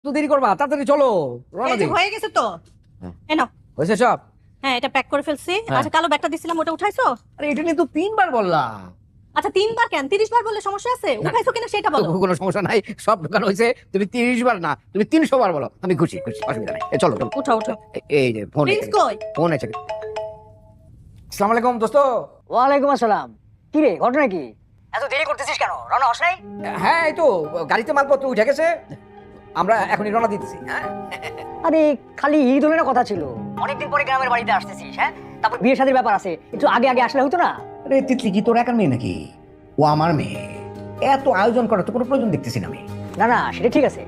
তো দেরি করবা, তাড়াতাড়ি চলো, রওনা দিই। হয়ে গেছে তো। এনো হয়েছে সব? হ্যাঁ, এটা প্যাক করে ফেলছি। আচ্ছা, কালো ব্যাগটা দিছিলাম, ওটা উঠাইছো? আরে এটা নিয়ে তো 3 বার বললাম। আচ্ছা, 3 বার কেন, 30 বার বললে সমস্যা আছে? উঠাইছো কিনা সেটা বলো। কোনো সমস্যা নাই, সব দোকান হয়েছে। তুমি 30 বার না, তুমি 300 বার বলো, আমি খুশি, অসুবিধা নাই। চলো চলো, উঠো উঠো। এই যে ফোন, প্লিজ কই? ফোন আছে। আসসালামু আলাইকুম দোস্ত। ওয়ালাইকুম আসসালাম। কি রে, ঘটনা কি? এত দেরি করতেছিস কেন? রওনা হস নাই? হ্যাঁ, এই তো গাড়িতে মালপত্র উঠে গেছে, আমরা এখনই রওনা দিতেছি। হ্যাঁ, আরে খালি ঈদ হলে না কথা ছিল, অনেকদিন পরে গ্রামের বাড়িতে আসতেছিস। হ্যাঁ, তারপর বিয়ে শাদীর ব্যাপার আছে, একটু আগে আগে আসলে হতো না? আরে তিতলি কি তোর একার মেয়ে নাকি? ও আমার মেয়ে। এত আয়োজন করার তো কোনো প্রয়োজন দেখতেছি না আমি। না না, সেটা ঠিক আছে।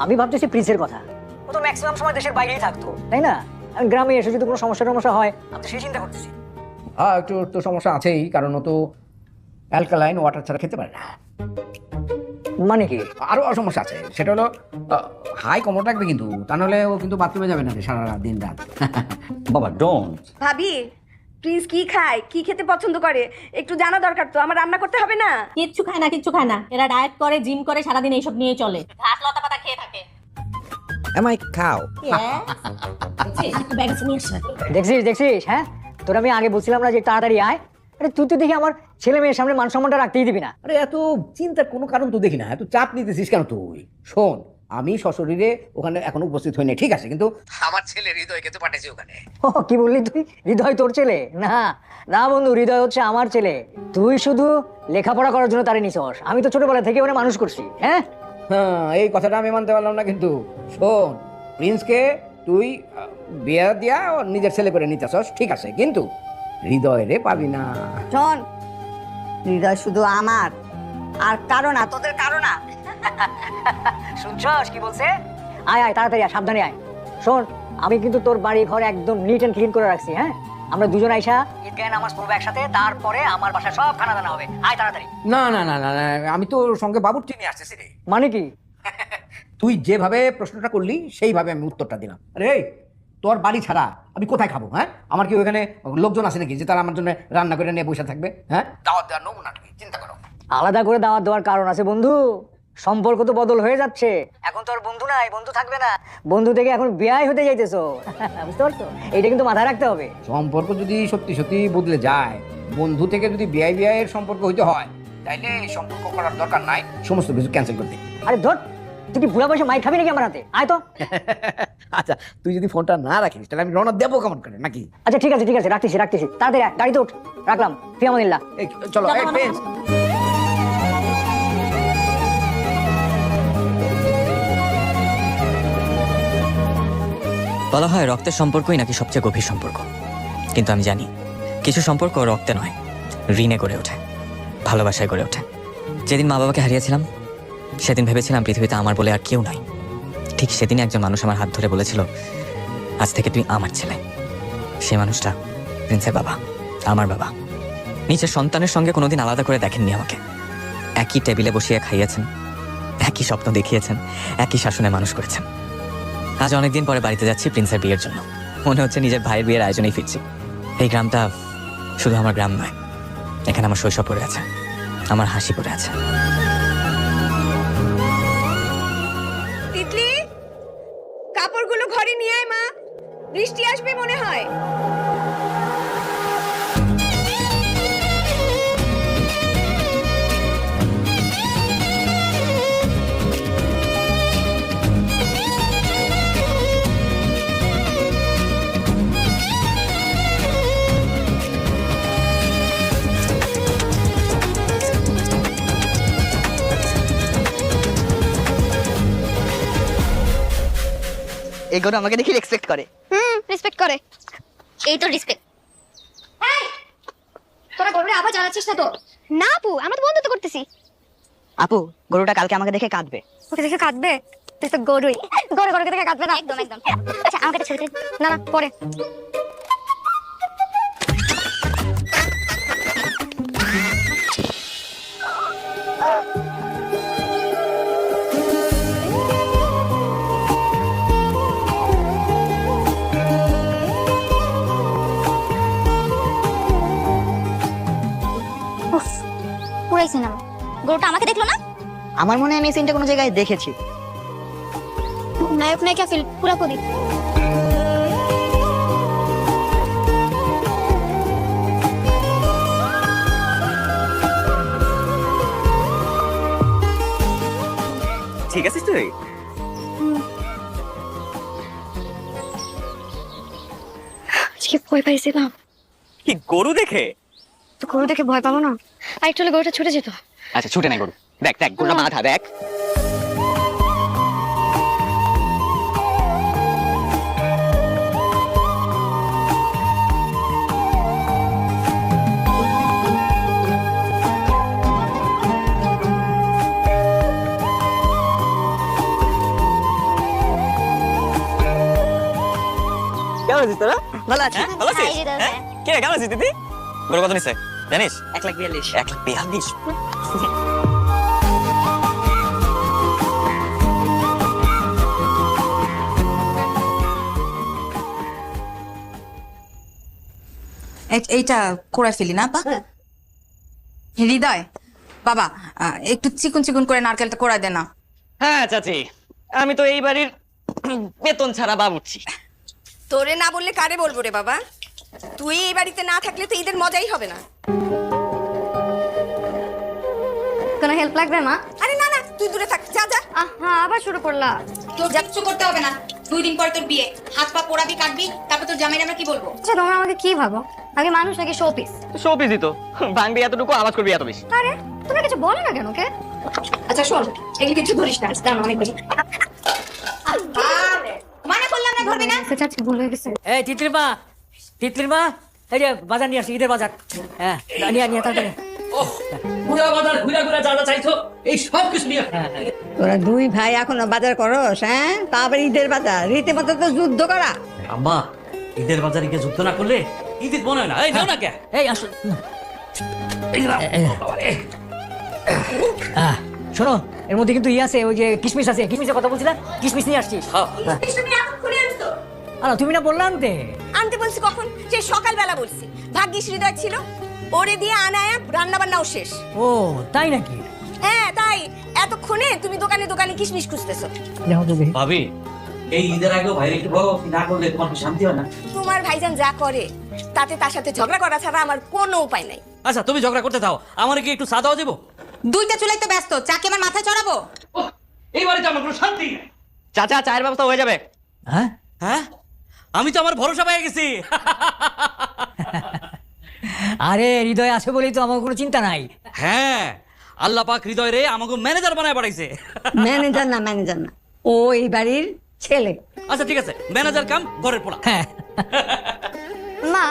আমি ভাবতেছি প্রিন্সের কথা। ও তো ম্যাক্সিমাম সময় দেশের বাইরেই থাকতো, তাই না? আমি গ্রামে এসে যদি কোনো সমস্যা হয়, আমি তো সেই চিন্তা করতেছি। হ্যাঁ, একটু তো সমস্যা আছেই, কারণ ও তো অ্যালকালাইন ওয়াটার ছাড়া খেতে পারে না। মানে কি? আরো সমস্যা আছে, সেটা হলো হাই কমর রাখবে কিন্তু, তা নাহলে ও কিন্তু বাথরুমে যাবে না সারা দিন রাত। বাবা ডোন্ট। ভাবি, প্রিন্স কি খায়, কি খেতে পছন্দ করে একটু জানা দরকার তো। আমার রান্না করতে হবে না? কিচ্ছু খায় না, কিচ্ছু খায় না। এরা ডায়েট করে, জিম করে, সারাদিন এইসব নিয়ে চলে। ঘাস লতা পাতা খেয়ে থাকে। Am I cow? দেখছিস? হ্যাঁ, তোর আমি আগে বলছিলাম না যে তাড়াতাড়ি আয়। আরে তুই তো দেখি আমার ছেলে মেয়ের সামনে মান সম্মানটা রাখতেই দিবি না। আরে এত চিন্তার কোনো কারণ তো দেখি না, এত চাপ নিতেছিস কেন তুই? শোন, আমি সশরীরে ওখানে এখনো উপস্থিত হইনি, ঠিক আছে, কিন্তু আমার ছেলে হৃদয়কে তো পাঠাইছি ওখানে। ও, কি বললি তুই? হৃদয় তোর ছেলে? না না বন্ধু, হৃদয় হচ্ছে আমার ছেলে। তুই শুধু লেখাপড়া করার জন্য তারে নিছস, আমি তো ছোটবেলা থেকে ওরে মানুষ করছি। হ্যাঁ হ্যাঁ, এই কথাটা আমি মানতে পারলাম না, কিন্তু শোন, প্রিন্সকে তুই বিয়ে দিয়া ওর নিজের ছেলে করে নিতেছস, ঠিক আছে, কিন্তু হৃদয় রে পাবি না। শোন, হৃদয় শুধু আমার, আর কারো না, তোদের কারো না। শুনছস কি বলছে? আয় আয়, তাড়াতাড়ি আয়, সাবধানে আয়। শোন, আমি কিন্তু তোর বাড়ি ঘর একদম নিট এন্ড ক্লিন করে রাখছি। হ্যাঁ, আমরা দুজন আইসা ঈদগাহে নামাজ পড়বো একসাথে, তারপরে আমার বাসায় সব খানা দানা হবে। আয় তাড়াতাড়ি। না না না না না, আমি তো সঙ্গে বাবুর্চি নিয়ে আসতেছি রে। মানে কি? তুই যেভাবে প্রশ্নটা করলি সেইভাবে আমি উত্তরটা দিলাম। আরে তোর বাড়ি ছাড়া আমি কোথায় খাবো? হ্যাঁ, আমার কি ওখানে লোকজন আছে নাকি যে তারা আমার জন্য রান্না করে নিয়ে বসে থাকবে? হ্যাঁ, দাওয়াত দেওয়ার নমুনা তুমি চিন্তা করো। আলাদা করে দাওয়াত দেওয়ার কারণ আছে বন্ধু। সম্পর্ক তো বদল হয়ে যাচ্ছে, এখন তো আর বন্ধু নাই, বন্ধু থাকবে না, বন্ধু থেকে এখন বিয়াই হতে যাইতেছো। বুঝতে পারছো? এটা কিন্তু মাথায় রাখতে হবে। সম্পর্ক যদি সত্যি সত্যি বদলে যায়, বন্ধু থেকে যদি বিয়ের সম্পর্ক হইতে হয়, তাইলে সম্পর্ক করার দরকার নাই, সমস্ত কিছু ক্যান্সেল করতে। আরে ধর, তুই কি বুড়া বয়সে মাইক খাবি নাকি আমার হাতে? আয় তো। আচ্ছা, তুই যদি ফোনটা না রাখিস তাহলে আমি রওনা দেবো কেমন করে নাকি? আচ্ছা ঠিক আছে, রাখতেছি। তাড়াতাড়ি আয়, গাড়িতে উঠ। রাখলাম, ফি আমানিল্লাহ। এই চলো, এই প্রিন্স। বলা হয় রক্তের সম্পর্কই নাকি সবচেয়ে গভীর সম্পর্ক, কিন্তু আমি জানি কিছু সম্পর্ক রক্তে নয়, ঋণে গড়ে ওঠে, ভালোবাসায় গড়ে ওঠে। যেদিন মা বাবাকে হারিয়েছিলাম, সেদিন ভেবেছিলাম পৃথিবীতে আমার বলে আর কেউ নাই। ঠিক সেদিনই একজন মানুষ আমার হাত ধরে বলেছিল, আজ থেকে তুই আমার ছেলে। সে মানুষটা প্রিন্সের বাবা, আমার বাবা। নিজের সন্তানের সঙ্গে কোনোদিন আলাদা করে দেখেননি আমাকে। একই টেবিলে বসিয়ে খাইয়েছেন, একই স্বপ্ন দেখিয়েছেন, একই শাসনে মানুষ করেছেন। আজ অনেকদিন পরে বাড়িতে যাচ্ছি প্রিন্সের বিয়ের জন্য। মনে হচ্ছে নিজের ভাইয়ের বিয়ের আয়োজনেই ফিরছি। এই গ্রামটা শুধু আমার গ্রাম নয়, এখানে আমার শৈশব পড়ে আছে, আমার হাসি পড়ে আছে। তিতলি, কাপড়গুলো ঘরে নিয়ে আয় মা, বৃষ্টি আসবে মনে হয়। এগুলো আমাকে দেখি রেসপেক্ট করে। রেসপেক্ট করে। এই তো রেসপেক্ট। এই, তোরা গরুরে আবার জানাচ্ছিস না তো? না আপু, আমরা তো বন্ধুত্ব করতেছি। আপু, গরুটা কালকে আমাকে দেখে কাঁদবে। ওকে দেখে কাঁদবে? তুই তো গরুই। গরুকে দেখে কাঁদবে না? একদম। আচ্ছা, আমাকে একটা ছবি না পরে। পুরাই সিনেমা। গরুটা আমাকে দেখলো না? আমার মনে হয় আমি এই সিনটা কোনো জায়গায় দেখেছি। नायक नायिका ফিল পুরা করি। ঠিক আছিস তুই? আজকে ভয় পাইছিলাম। কি গরু দেখে? তো গরু দেখে ভয় পাবো না? আর একটু হলে গরুটা ছুটে যেত। আচ্ছা ছুটে নাই গরু, দেখ দেখ গরুটা মাথা দেখ। কেমন আছিস তোরা? ভালো আছি। ভালো আছিস? হ্যাঁ? কে কেমন আছিস দিদি? গরু কত নিচ্ছে জানিস? 1,42,000। 1,42,000। এইটা করে ফেলি না আপা? হৃদয় বাবা, একটু চিকন চিকন করে নারকেলটা করে দে না। হ্যাঁ চাচি, আমি তো এই বাড়ির বেতন ছাড়া বাবুর্চি। তোরে না বললে কারে বলবো রে বাবা? তুই এই বাড়িতে না থাকলে তো ঈদের মজাই হবে না। কোনো হেল্প লাগবে মা? আরে না না, তুই দূরে থাক, যা যা। হ্যাঁ, আবার শুরু করলা। তোর কিচ্ছু করতে হবে না, 2 দিন পরে তোর বিয়ে, হাত পা পোড়াবি কাটবি, তারপর তোর জামাইরা আমরা কি বলবো? আচ্ছা তোমরা আমাকে কি ভাবো? আগে মানুষ নাকি শো পিস? শো পিসই তো, ভাঙবি এতটুকু, আওয়াজ করবি এত বেশি। আরে তোমরা কিছু বলো না কেন কে? আচ্ছা শোন, এগুলো কিছু ধরিস না, দাঁড়া আমি করি। মানে বললাম না ধরবি না। চাচি ভুল হয়ে গেছে। এই তিতলির মা, এই যে বাজার নিয়ে আসছি, ঈদের বাজার। হ্যাঁ নিয়ে তাড়াতাড়ি। পুরা বাজার ঘুরে ঘুরে যা যা চাইছো এই সব কিছু নিয়ে তোরা দুই ভাই এখনো বাজার করস? হ্যাঁ, তারপরে ঈদের বাজার রীতিমতো তো যুদ্ধ করা। আম্মা, ঈদের বাজারে গিয়ে যুদ্ধ না করলে ঈদের মনে হয় না। এই নাও না কে? এই আসো। শোনো, এর মধ্যে কিন্তু আছে, ওই যে কিশমিশ আছে, কিশমিশের কথা বলছিলাম, কিশমিশ নিয়ে আসছি। আরে তুমি না বললাম তে আনতে বলছি কখন? সেই সকালবেলা বলছি। ভাগ্যিস হৃদয় ছিল, ওরে দিয়ে আনায় রান্না বান্নাও শেষ। ও তাই নাকি? হ্যাঁ তাই, এতক্ষণে তুমি দোকানে দোকানে কিশমিশ খুঁজতেছো। ভাবি, এই ঈদের আগেও ভাইরে একটু বলো, না করলে তোমার কি শান্তি হয় না? তোমার ভাইজান যা করে তাতে তার সাথে ঝগড়া করা ছাড়া আমার কোনো উপায় নাই। আচ্ছা তুমি ঝগড়া করতে দাও, আমার কি একটু চা দাও দেবো? 2টা চুলাইতে ব্যস্ত, চা কি আমার মাথায় চড়াবো? এই বাড়িতে আমার কোনো শান্তি নেই। চাচা চায়ের ব্যবস্থা হয়ে যাবে? হ্যাঁ হ্যাঁ, আমি তো আমার ভরসা পেয়ে গেছি। আরে হৃদয় আছে বলেই তো আমার কোনো চিন্তা নাই। হ্যাঁ, আল্লাহ পাক হৃদয় রে আমাকে ম্যানেজার বানায় পাঠাইছে। ম্যানেজার না, ও এই বাড়ির ছেলে। আচ্ছা ঠিক আছে, ম্যানেজার কাম ঘরের পোড়া। হ্যাঁ মা,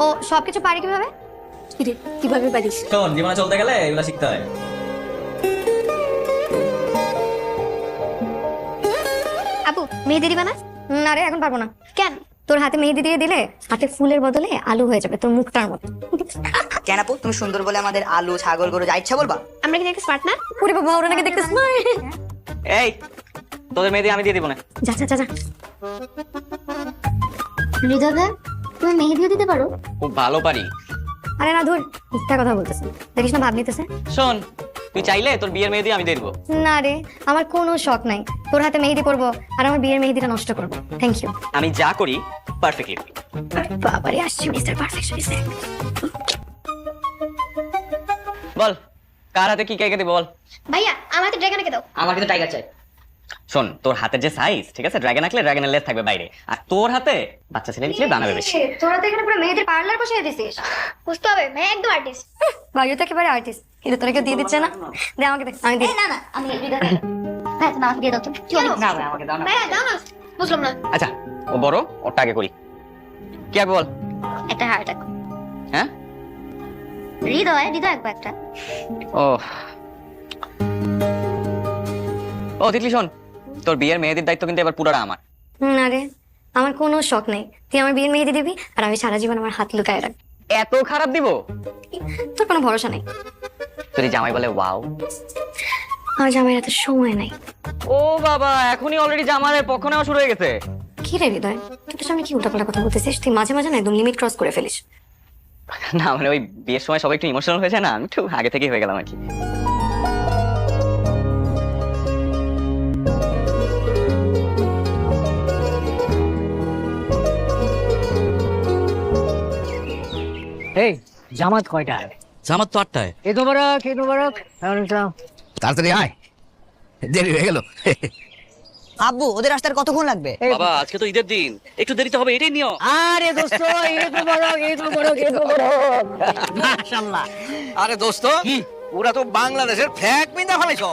ও সবকিছু পারে কিভাবে? কিরে, কিভাবে পারিস? শোন, জীবনে চলতে গেলে এগুলো শিখতে হয়। আপু মেহেদি দিবা না? না রে, এখন পারবো না। কেন? তোর হাতে মেহেদি দিয়ে দিলে হাতে ফুলের বদলে আলু হয়ে যাবে, তোর মুখটার মতো। কেন আপু, তুমি সুন্দর বলে আমাদের আলু ছাগল গরু যা ইচ্ছা বলবা? আমরা কি দেখতে স্মার্ট না? পুরি বাবা ওরা নাকি দেখতে স্মার্ট। এই তোদের মেয়েদের আমি দিয়ে দিব না। যা যা যা যা। হৃদয় ভাই, তুমি মেহেদিও দিতে পারো? খুব ভালো পারি। আরে না ধুর, মিথ্যা কথা বলতেছে, দেখিস না ভাব নিতেছে। শোন, তুই চাইলে তোর বিয়ের মেয়েদের আমি দিয়ে দিব। না রে, আমার কোনো শখ নাই তোর হাতে মেহেদি পরবো আর আমার বিয়ের মেহেদিটা নষ্ট করবো। Thank you. আমি যা করি পারফেক্টলি করি। বাবারে আসছে মিস্টার পারফেকশনিস্ট। বল, কার হাতে কি কেকে দিব বল। ভাইয়া আমার হাতে ড্রাগন এঁকে দাও। আমার কিন্তু টাইগার চাই। শোন, তোর হাতের যে সাইজ, ঠিক আছে, ড্রাগন আঁকলে ড্রাগনের লেজ থাকবে বাইরে, আর তোর হাতে বাচ্চা ছেলে লিখলে বানাবে বেশি। তোরা তো এখানে পুরো মেহেদির পার্লার বসিয়ে দিছিস। বুঝতে হবে ভাই, একদম আর্টিস্ট। ভাইয়া তো একেবারে আর্টিস্ট, কিন্তু তোরা কেউ দিয়ে দিচ্ছে না। দে আমাকে দে, আমি দিই। না না, আমি হৃদয় ভাই তুমি আমাকে দিয়ে দাও তো। না ভাই, আমাকে দাও না। ভাইয়া দাও না, বুঝলাম না। আচ্ছা, ও বড়, ওটা আগে করি। কি আঁকবো বল? একটা হার্ট আঁকো। হ্যাঁ, হৃদয় আঁকবো একটা। ও ও তিতলি শোন, তোর বিয়ের মেয়েদের দায়িত্ব কিন্তু এবার পুরোটা আমার। না রে, আমার কোনো শখ নেই, তুই আমার বিয়ের মেহেদি দিবি আর আমি সারা জীবন আমার হাত লুকায় রাখবো। এত খারাপ দিব? তোর কোনো ভরসা নেই। তোর জামাই বলে ওয়াও। আমার জামাইয়ের এত সময় নাই। ও বাবা, এখনই অলরেডি জামাইয়ের পক্ষ নেওয়া শুরু হয়ে গেছে। কি রে হৃদয়, তুই তোর সামনে কি উল্টাপাল্টা কথা বলতেছিস? তুই মাঝে মাঝে না একদম লিমিট ক্রস করে ফেলিস। না মানে ওই বিয়ের সময় সবাই একটু ইমোশনাল হয়ে যায় না, আমি একটু আগে থেকেই হয়ে গেলাম আর কি। এই জামাত কয়টায়? জামাত তো 8টায়। ঈদ মোবারক, ঈদ মোবারক। তাড়াতাড়ি আয়, দেরি হয়ে গেল। আব্বু ওদের আসতে আর কতক্ষণ লাগবে? বাবা আজকে তো ঈদের দিন, একটু দেরিতে হবে, এটাই নিও। আরে দোস্ত, ঈদ মোবারক, ঈদ মোবারক, ঈদ মোবারক। মাশাআল্লাহ। আরে দোস্ত, ওরা তো বাংলাদেশের ফ্ল্যাগ পিন্দা ফেলাইছো,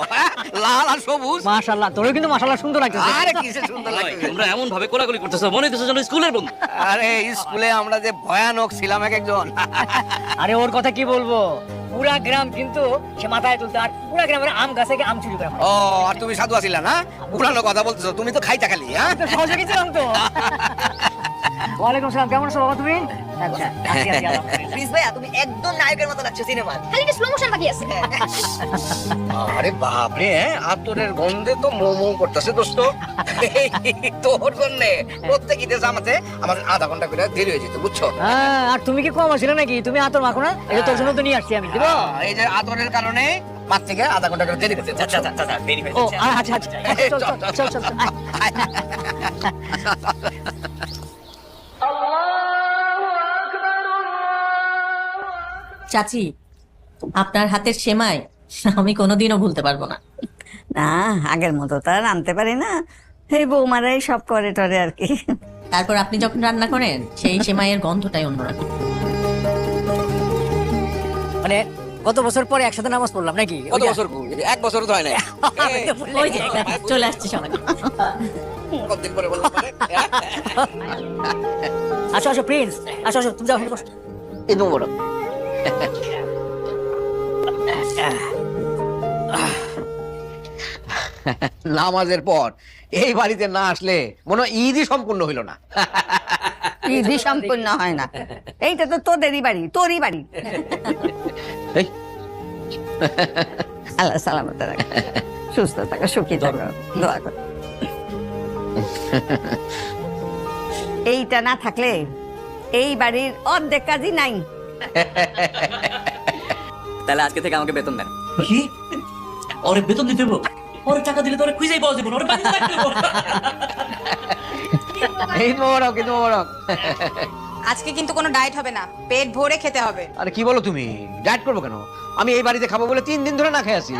লাল আর সবুজ। মাশাআল্লাহ, তোরও কিন্তু মাশাআল্লাহ সুন্দর লাগতেছে। আরে কিসে সুন্দর লাগে। তোমরা এমন ভাবে কোলাকুলি করতেছো, মনে হইতেছে যেন স্কুলের বন্ধু। আরে স্কুলে আমরা যে ভয়ানক ছিলাম এক একজন। আরে ওর কথা কি বলবো, পুরা গ্রাম কিন্তু সে মাথায় তুলতে, আর পুরা গ্রামের আম গাছে গিয়ে আম চুরি করে। ও, আর তুমি সাধু আছিলা না? পুরানো কথা বলতেছো, তুমি তো খাইতা খালি। হ্যাঁ, সহযোগী ছিলাম তো। ওয়ালাইকুম সালাম, কেমন আছো বাবা তুমি? আচ্ছা, প্লিজ ভাইয়া, তুমি একদম নায়কের মতো লাগছো সিনেমার। খালি একটা স্লো মোশন বাকি আছে। আরে বাপরে, আতরের গন্ধে তো মোমো করতেছে দোস্ত। তোর জন্য প্রত্যেক ঈদের জামাতে আমার আধা ঘন্টা করে দেরি হয়ে যেত, বুঝছো? হ্যাঁ, আর তুমি কি কম আছিলে নাকি? তুমি আতর মাখো না, এটা তোর জন্য তো নিয়ে আসছি আমি, দিব? এই যে আতরের কারণে মাছ থেকে আধা ঘন্টা করে দেরি হয়েছে। আচ্ছা দেরি হয়ে ও যাচ্ছে। আচ্ছা আচ্ছা, চল চল চল চল। চাচি, আপনার হাতের সেমাই আমি কোনোদিনও ভুলতে পারবো না। না, আগের মতো তো আর আনতে পারি না, এই বৌমারাই সব করে টরে আর কি। তারপর আপনি যখন রান্না করেন সেই সেমাইয়ের গন্ধটাই অন্যরকম। মানে কত বছর পরে একসাথে নামাজ পড়লাম নাকি? কত বছর? এক বছর তো হয় না। ওই যে চলে আসছে সবাই। কতদিন পরে বললাম বলে? আসো আসো প্রিন্স, আসো আসো, তুমি যাও। ঈদ মোবারক। নামাজের পর এই বাড়িতে না আসলে মনে হয় ঈদই সম্পূর্ণ হইল না। ঈদই সম্পূর্ণ হয় না, এইটা তো তোদেরই বাড়ি, তোরই বাড়ি। এই, আল্লাহ সালামত রাখে, সুস্থ থাকো, সুখী থাকো, দোয়া কর। এইটা না থাকলে এই বাড়ির অর্ধেক কাজই নাই। তাহলে আজকে থেকে আমাকে বেতন দেন। কি? ওরে বেতন দিতে হবে? ওরে টাকা দিলে তো ওরে খুঁজেই পাওয়া যাবে না, ওরে বাড়িতে রাখতে হবে। ঈদ মোবারক, ঈদ মোবারক। আজকে কিন্তু কোনো ডায়েট হবে না, পেট ভরে খেতে হবে। আরে কি বলো তুমি? ডায়েট করবো কেন? আমি এই বাড়িতে খাবো বলে 3 দিন ধরে না খেয়ে আছি।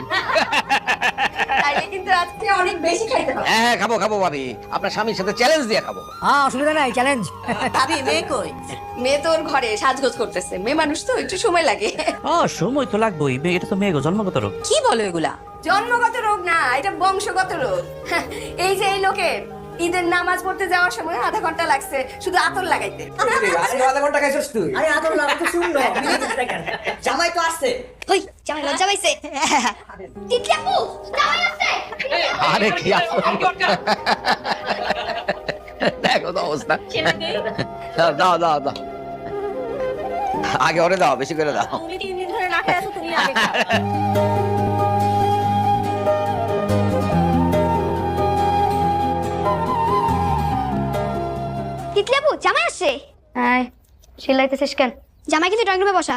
তাইলে কিন্তু আজকে অনেক বেশি খাইতে হবে। হ্যাঁ, খাবো খাবো ভাবি, আপনার স্বামীর সাথে চ্যালেঞ্জ দিয়ে খাবো। হ্যাঁ, অসুবিধা নাই, চ্যালেঞ্জ। ভাবি, মেয়ে কই? মেয়ে তোর ঘরে সাজগোজ করতেছে, মেয়ে মানুষ তো একটু সময় লাগে। সময় তো লাগবেই, এটা তো মেয়ে জন্মগত রোগ। কি বলো এগুলা? জন্মগত রোগ না, এটা বংশগত রোগ। এই যে এই লোকের ঈদের নামাজ পড়তে যাওয়ার সময় আধা ঘন্টা লাগছে শুধু আতর লাগাইতে। আধা ঘন্টা খাইছিস তুই? আরে আতর লাগা তো শুনলো, জামাই তো আসছে। ওই জামাই লজ্জা পাইছে। তিতলি আপু, জামাই আসছে। আরে কি দেখো তো অবস্থা। দাও দাও দাও, আগে ওরে দাও, বেশি করে দাও। তুমি 3 দিন ধরে না খেয়ে আছো, তুমি আগে খাও। তিতলি আপু, জামাই আসছে। হ্যাঁ, চিল্লাইতেছিস কেন? জামাই কিন্তু ড্রয়িং রুমে বসা।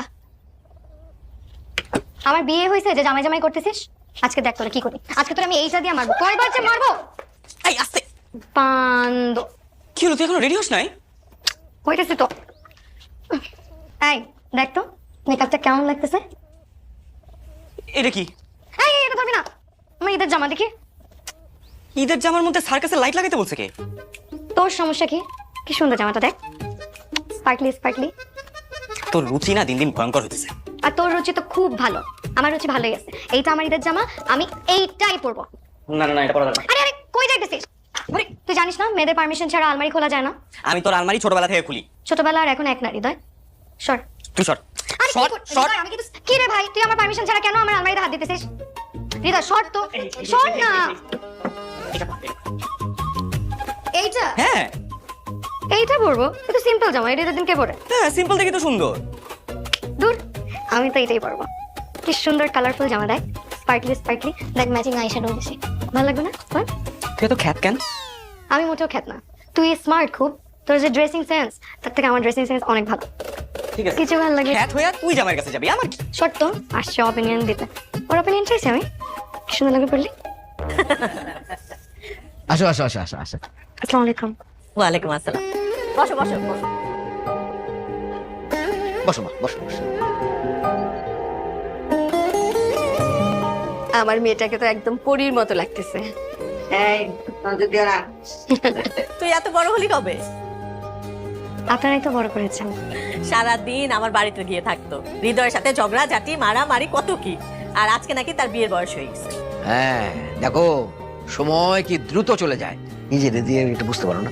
আমার বিয়ে হয়েছে যে জামাই জামাই করতেছিস? আজকে দেখ তোরা কি করি। আজকে তোরা আমি এইটা দিয়ে মারবো, কয়বার যে মারবো। এই আস্তে। পান্দ কি হলো, তুই এখনো রেডি হস নাই? হইতেছে তো। এই দেখ তো মেকআপটা কেমন লাগতেছে। এটা কি? এই এটা ধরবি না, আমার ঈদের জামা দেখি। ঈদের জামার মধ্যে সার্কাসের লাইট লাগাইতে বলছে কে? তোর সমস্যা কি? কি সুন্দর জামাটা দেখ, স্পার্কলি স্পার্কলি। তোর রুচি না দিন দিন ভয়ঙ্কর হইতেছে। আর তোর রুচি তো খুব ভালো, আমার রুচি ভালোই আছে। এইটা আমার ঈদের জামা, আমি এইটাই পরবো। না না না, এটা পড়া যাবে না। আরে আরে কই যাইতেছিস? আরে তুই জানিস না মেয়েদের পারমিশন ছাড়া আলমারি খোলা যায় না? আমি তোর আলমারি ছোটবেলা থেকে খুলি। ছোটবেলা আর এখন এক না হৃদয়। সর তুই সর। আরে শর্ট, কি শর্ট। আমি কিন্তু কি রে ভাই, তুই আমার পারমিশন ছাড়া কেন আমার আলমারিতে হাত দিতেছিস? হৃদয় শর্ট তো, শর্ট না। এইটা হ্যাঁ এইটা পরবো, এটা সিম্পল জামা, এটা ঈদের দিন কে পরে? হ্যাঁ, সিম্পল দেখি তো সুন্দর। দূর, আমি তো এটাই পরবো। কি সুন্দর কালারফুল জামা দেখ, স্পার্কলি স্পার্কলি। দেখ ম্যাচিং আইশ্যাডো দিছি, ভালো লাগবে না? বল। তুই তো খ্যাত কেন? আমি মোটেও খ্যাত না, তুই স্মার্ট খুব। তোর যে ড্রেসিং সেন্স, তার থেকে আমার ড্রেসিং সেন্স অনেক ভালো। ঠিক আছে, কিছু ভালো লাগে। খ্যাত হইয়া তুই জামাইয়ের কাছে যাবি, আমার কি? শর্ট তো আসছে অপিনিয়ন দিতে। ওর অপিনিয়ন চাইছি আমি, কি সুন্দর লাগে পড়লি। আসো আসো আসো আসো আসো। আসসালামু আলাইকুম। ওয়ালাইকুম আসসালাম। বসো বসো বসো। বসো মা, বসো বসো। আমার মেয়েটাকে তো একদম পরীর মতো লাগতেছে। তুই এত বড় হলি কবে? আপনারাই তো বড় করেছেন। সারাদিন আমার বাড়িতে গিয়ে থাকতো, হৃদয়ের সাথে ঝগড়া ঝাঁটি মারামারি কত কি, আর আজকে নাকি তার বিয়ের বয়স হয়ে গেছে। হ্যাঁ দেখো, সময় কি দ্রুত চলে যায়, নিজের দিয়ে একটু বুঝতে পারো না।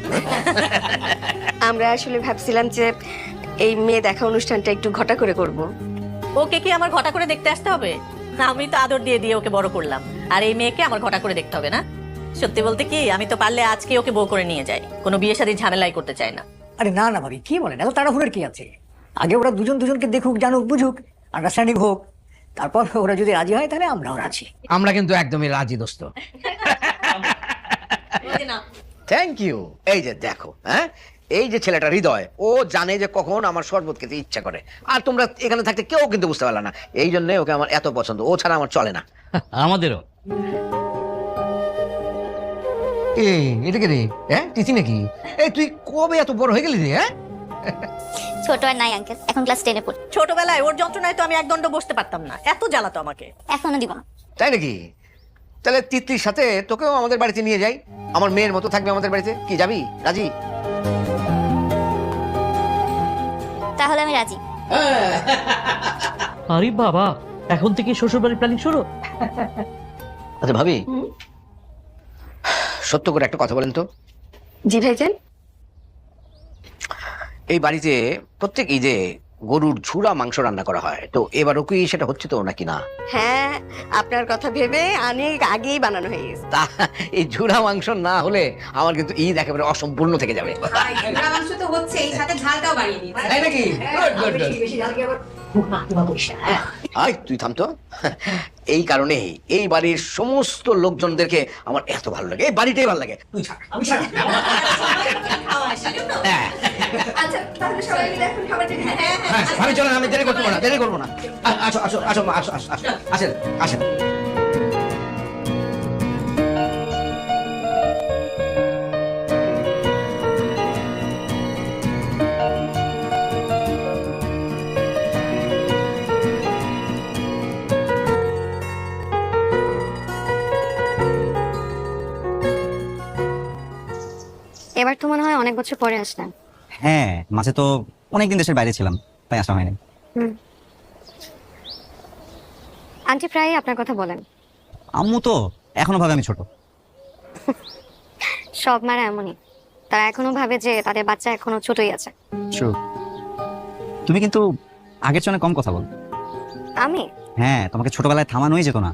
আমরা আসলে ভাবছিলাম যে এই মেয়ে দেখা অনুষ্ঠানটা একটু ঘটা করে করব। ওকে কি আমার ঘটা করে দেখতে আসতে হবে? আমি তো আদর দিয়ে দিয়ে ওকে বড় করলাম, আর এই মেয়েকে আমার ঘটা করে দেখতে হবে না? সত্যি বলতে কি, আমি তো পারলে আজকে ওকে বউ করে নিয়ে যাই, কোনো বিয়ে শাদী ঝামেলাই করতে চাই না। আরে না না ভাবি, কি বলেন, এত তাড়াহুড়োর কি আছে? আগে ওরা দুজন দুজনকে দেখুক, জানুক, বুঝুক, আন্ডারস্ট্যান্ডিং হোক, তারপর ওরা যদি রাজি হয় তাহলে আমরাও রাজি। আমরা কিন্তু একদমই রাজি দোস্ত। Thank you. এই যে দেখো, হ্যাঁ, এই যে ছেলেটা হৃদয়, ও জানে যে কখন আমার শরবত খেতে ইচ্ছা করে, আর তোমরা এখানে থাকতে কেউ কিন্তু বুঝতে পারলে না। এই জন্য ওকে আমার এত পছন্দ, ও ছাড়া আমার চলে না। আমাদেরও। এটা কে রে? হ্যাঁ, তিথি নাকি? এই তুই কবে এত বড় হয়ে গেলি রে? হ্যাঁ, ছোট আর নাই আঙ্কেল, এখন ক্লাস 10 এ পড়ি। ছোটবেলায় ওর যন্ত্রণায় তো আমি এক দণ্ড বসতে পারতাম না, এত জ্বালাতো আমাকে। এখনো দিব না। তাই নাকি? তাহলে তিতলির সাথে তোকেও আমাদের বাড়িতে নিয়ে যাই, আমার মেয়ের মতো থাকবে আমাদের বাড়িতে। কি যাবি? রাজি? তাহলে আমি রাজি। আরে বাবা, এখন থেকে শ্বশুর বাড়ির প্ল্যানিং শুরু। আচ্ছা ভাবি, সত্য করে একটা কথা বলেন তো। জি ভাইজান। এই বাড়িতে প্রত্যেক ঈদে গরুর ঝুড়া মাংস রান্না করা হয়, তো এবারও কি সেটা হচ্ছে তো নাকি না? হ্যাঁ, আপনার কথা ভেবে অনেক আগেই বানানো হয়ে গেছে। তা এই ঝুড়া মাংস না হলে আমার কিন্তু ঈদ একেবারে অসম্পূর্ণ থেকে যাবে। মাংস তো হচ্ছে, এই সাথে ঝালটাও বাড়িয়ে দিই। তাই নাকি? আয় তুই থাম তো। এই কারণে এই বাড়ির সমস্ত লোকজনদেরকে আমার এত ভালো লাগে, এই বাড়িটাই ভালো লাগে। তুই ছাড়, আমি ছাড়। হ্যাঁ, আচ্ছা, তাহলে সবাই মিলে এখন খাবার টেবিলে। হ্যাঁ, আমি চলেন, আমি দেরি করতে পারবো না, দেরি করবো না। আসো আসো আসো মা, আসো আসো আসো, আসেন আসেন। এবার তো মনে হয় অনেক বছর পরে আসলাম। হ্যাঁ, মাঝে তো অনেকদিন দেশের বাইরে ছিলাম, তাই আসা হয়নি। আন্টি প্রায়ই আপনার কথা বলেন। আম্মু তো এখনো ভাবে আমি ছোট। সব মারা এমনই, তারা এখনো ভাবে যে তাদের বাচ্চা এখনো ছোটই আছে। তুমি কিন্তু আগের চেয়ে অনেক কম কথা বল। আমি হ্যাঁ, তোমাকে ছোটবেলায় থামানোই যেত না।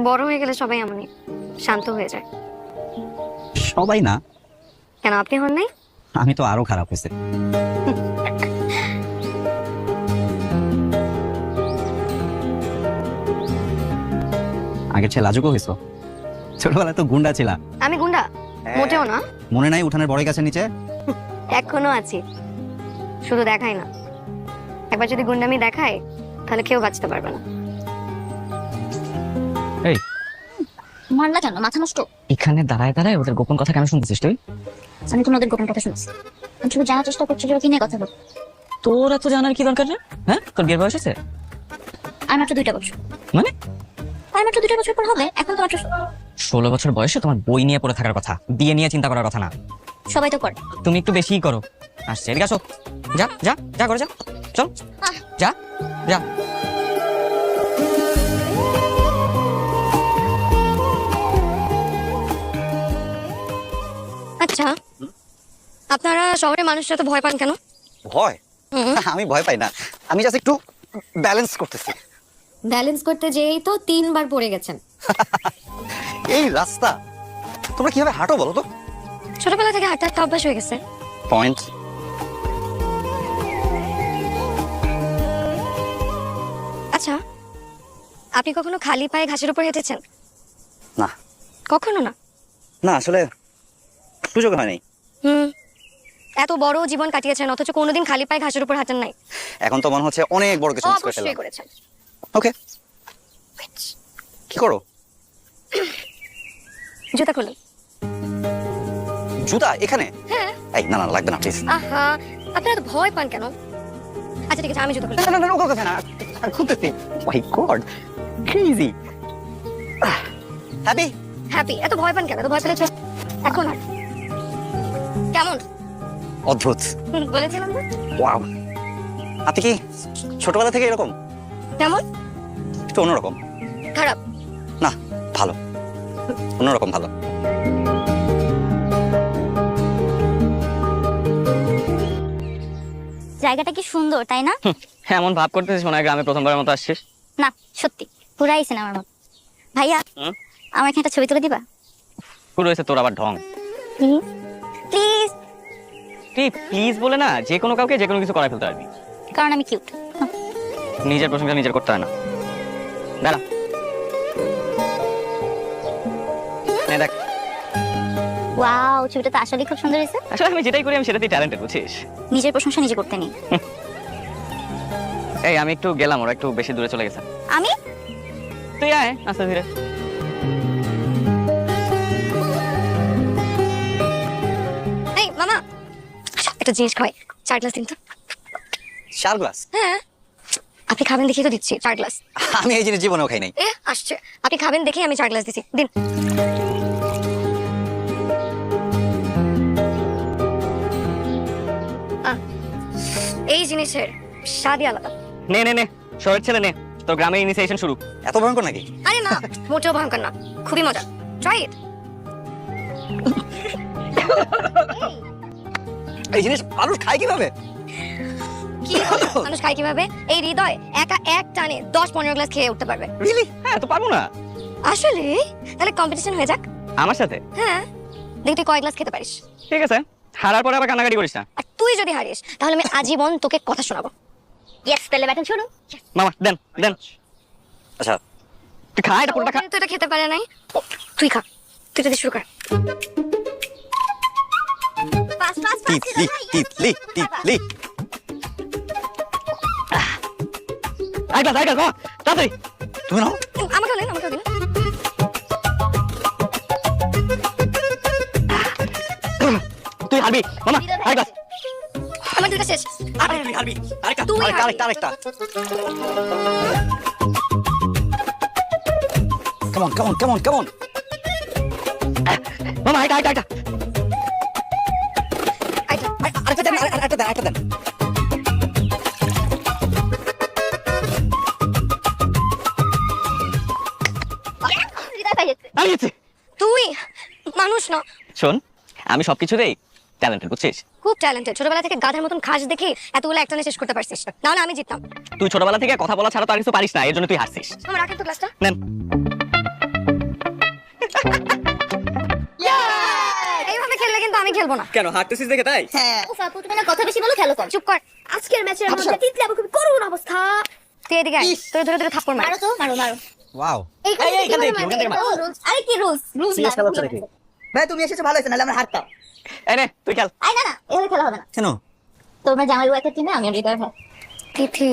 বড় হয়ে গেলে সবাই এমনই, শান্ত হয়ে যায়। সবাই না। কেন, আপনি হন নাই? আমি তো আরো খারাপ হয়েছে। আগের চেয়ে লাজুকও হয়েছো। ছোটবেলায় তো গুন্ডা ছিলা। আমি গুন্ডা? মোটেও না। মনে নাই উঠানের বড়ই গাছের নিচে? এখনো আছি, শুধু দেখাই না। একবার যদি গুন্ডামি দেখায় তাহলে কেউ বাঁচতে পারবে না। এই মারলা কেন? মাথা নষ্ট? এখানে দাঁড়ায় দাঁড়ায় ওদের গোপন কথা কেন শুনতেছিস তুই? আমি তোমাদের গোপন কথা শুনছি, আমি শুধু জানার চেষ্টা করছি যে কি নিয়ে কথা বল। তোর এত জানার কি দরকার রে? হ্যাঁ, তোর বিয়ের বয়স আছে? আর মাত্র 2টা বছর। মানে? আর মাত্র 2টা বছর পর হবে, এখন তো মাত্র 16 বছর বয়সে তোমার বই নিয়ে পড়ে থাকার কথা, বিয়ে নিয়ে চিন্তা করার কথা না। সবাই তো করে। তুমি একটু বেশিই করো। আসছে, এদিকে আসো। যা যা যা করে যা, চল যা যা। আচ্ছা, আপনারা শহরের মানুষরা তো ভয় পান কেন? ভয়? আমি ভয় পাই না, আমি জাস্ট একটু ব্যালেন্স করতেছি। ব্যালেন্স করতে যেই তো 3 বার পড়ে গেছেন। এই রাস্তা তোমরা কিভাবে হাঁটো বলো তো? ছোটবেলা থেকে হাঁটতে হাঁটতে অভ্যাস হয়ে গেছে। পয়েন্ট। আচ্ছা, আপনি কখনো খালি পায়ে ঘাসের উপর হেঁটেছেন? না। কখনো না? না, আসলে সুযোগ হয় নাই। এত বড় জীবন কাটিয়েছেন অথচ কোনোদিন খালি পায়ে ঘাসের উপর হাঁটেন নাই। এখন তো মনে হচ্ছে অনেক বড় কিছু মিস করে অবশ্যই ফেললাম। করেছেন। ওকে, কি করো? জুতা খুলুন। জুতা এখানে? হ্যাঁ। এই না না, লাগবে না প্লিজ। আহা, আপনারা তো ভয় পান কেন? আচ্ছা ঠিক আছে, আমি জুতো খুলি। না ওকে কথা না খুলতেছি মাই গড ক্রেজি হ্যাপি হ্যাপি, এত ভয় পান কেন? এত ভয় পেলে চল এখন আর কেমন অদ্ভুত বলেছিলাম না? ওয়াও আপনি কি ছোটবেলা থেকে এরকম? কেমন? একটু অন্যরকম। খারাপ? না ভালো, অন্যরকম ভালো। জায়গাটা কি সুন্দর তাই না? এমন ভাব করতেছিস মনে হয় গ্রামে প্রথমবারের মতো আসছিস। না সত্যি পুরাই সিনেমার মতো। ভাইয়া আমার এখানে একটা ছবি তুলে দিবা শুরু হয়েছে তোর আবার ঢং। Please please? তুই প্লিজ বলে না যে কোনো কাউকে যে কোনো কিছু করাই ফেলতে পারবি। কারণ আমি কিউট। নিজের প্রশংসা নিজের করতে হয় না। দাঁড়া এই দেখ, ওয়াও, ছবিটা তো আসলে খুব সুন্দর হয়েছে। আসলে আমি যেটাই করি আমি সেটাতেই ট্যালেন্টেড, বুঝছিস? নিজের প্রশংসা নিজে করতে নেই। এই আমি একটু গেলাম, ওরা একটু বেশি দূরে চলে গেছে। আমি তুই আয় আস্তে ধীরে। এই মামা একটা জিনিস খাই, 4 গ্লাস দিন তো। 4 গ্লাস? হ্যাঁ আপনি খাবেন দেখেই তো দিচ্ছি 4 গ্লাস। আমি এই জিনিস জীবনেও খাই নাই। আসছে, আপনি খাবেন দেখেই আমি 4 গ্লাস দিচ্ছি, দিন। এই জিনিসের স্বাদই আলাদা। নে নে নে, শহরের ছেলে নে, তোর গ্রামে ইনিশিয়েশন শুরু। এত ভয়ঙ্কর নাকি? আরে না, মোটেও ভয়ঙ্কর না, খুবই মজা। Try it. এই জিনিস মানুষ খায় কিভাবে? কি মানুষ খায় কিভাবে? এই হৃদয় একা এক টানে 10-15 গ্লাস খেয়ে উঠতে পারবে। রিয়েলি? হ্যাঁ তো পারবো না আসলে? তাহলে কম্পিটিশন হয়ে যাক আমার সাথে। হ্যাঁ, দেখি তুই কয় গ্লাস খেতে পারিস। ঠিক আছে, হারার পরে আবার কান্নাকাটি করিস না। আর তুই যদি হারিস তাহলে আমি আজীবন তোকে কথা শোনাবো। ইয়েস, তাহলে ব্যাটন শুরু। মামা দেন দেন। আচ্ছা তুই খা, এটা পুরোটা খা। তুই এটা খেতে পারে নাই, তুই খা, তুই যদি শুরু কর। তিতলি তিতলি তিতলি। আইগা আইগা মা, তাড়াতাড়ি। তুমি নাও। আমাকে দিন, আমাকে দিন। তুই হারবি মামা, আইগা। আমার দুটো শেষ। আরে তুই হারবি। আরেকটা তুই আরেকটা আরেকটা। কেমন কেমন কেমন কেমন? মামা আইগা আইগা আইগা। আরেকটা দেন আরেকটা দেন আরেকটা দেন। আমি গেছি। তুই মানুষ না। শোন, আমি সবকিছুতেই ট্যালেন্টেড, বুঝছিস? খুব ট্যালেন্টেড। ছোটবেলা থেকে গাধার মতন খাস দেখে এতগুলো একটানে শেষ করতে পারছিস, নাহলে আমি জিততাম। তুই ছোটবেলা থেকে কথা বলা ছাড়া তো আর কিছু পারিস না, এর জন্য তুই হারছিস। আমার রাখেন তো গ্লাসটা। নেন। এইভাবে খেললে কিন্তু আমি খেলবো না। কেন হারতেছিস দেখে তাই? হ্যাঁ। উফ আপু, তুমি না কথা বেশি বলো, খেলো কম। চুপ কর। আজকের ম্যাচের মধ্যে তিতলি আপু খুব করুণ অবস্থা। তুই এদিকে আয়, তোর ধরে ধরে থাপ্পড় মার। মারো তো, মারো মারো। ওয়াও। এইখান থেকে মার। আরে কি রুলস? রুলস না। ভাই তুমি এসেছো ভালো হয়েছে, নাহলে আমরা হারতাম। এই নে তুই খেল। আই না না, এভাবে খেলা হবে না। কেন? তোমার জামাই বউ একটা টিমে, আমি হৃদয় ভাই। তিথি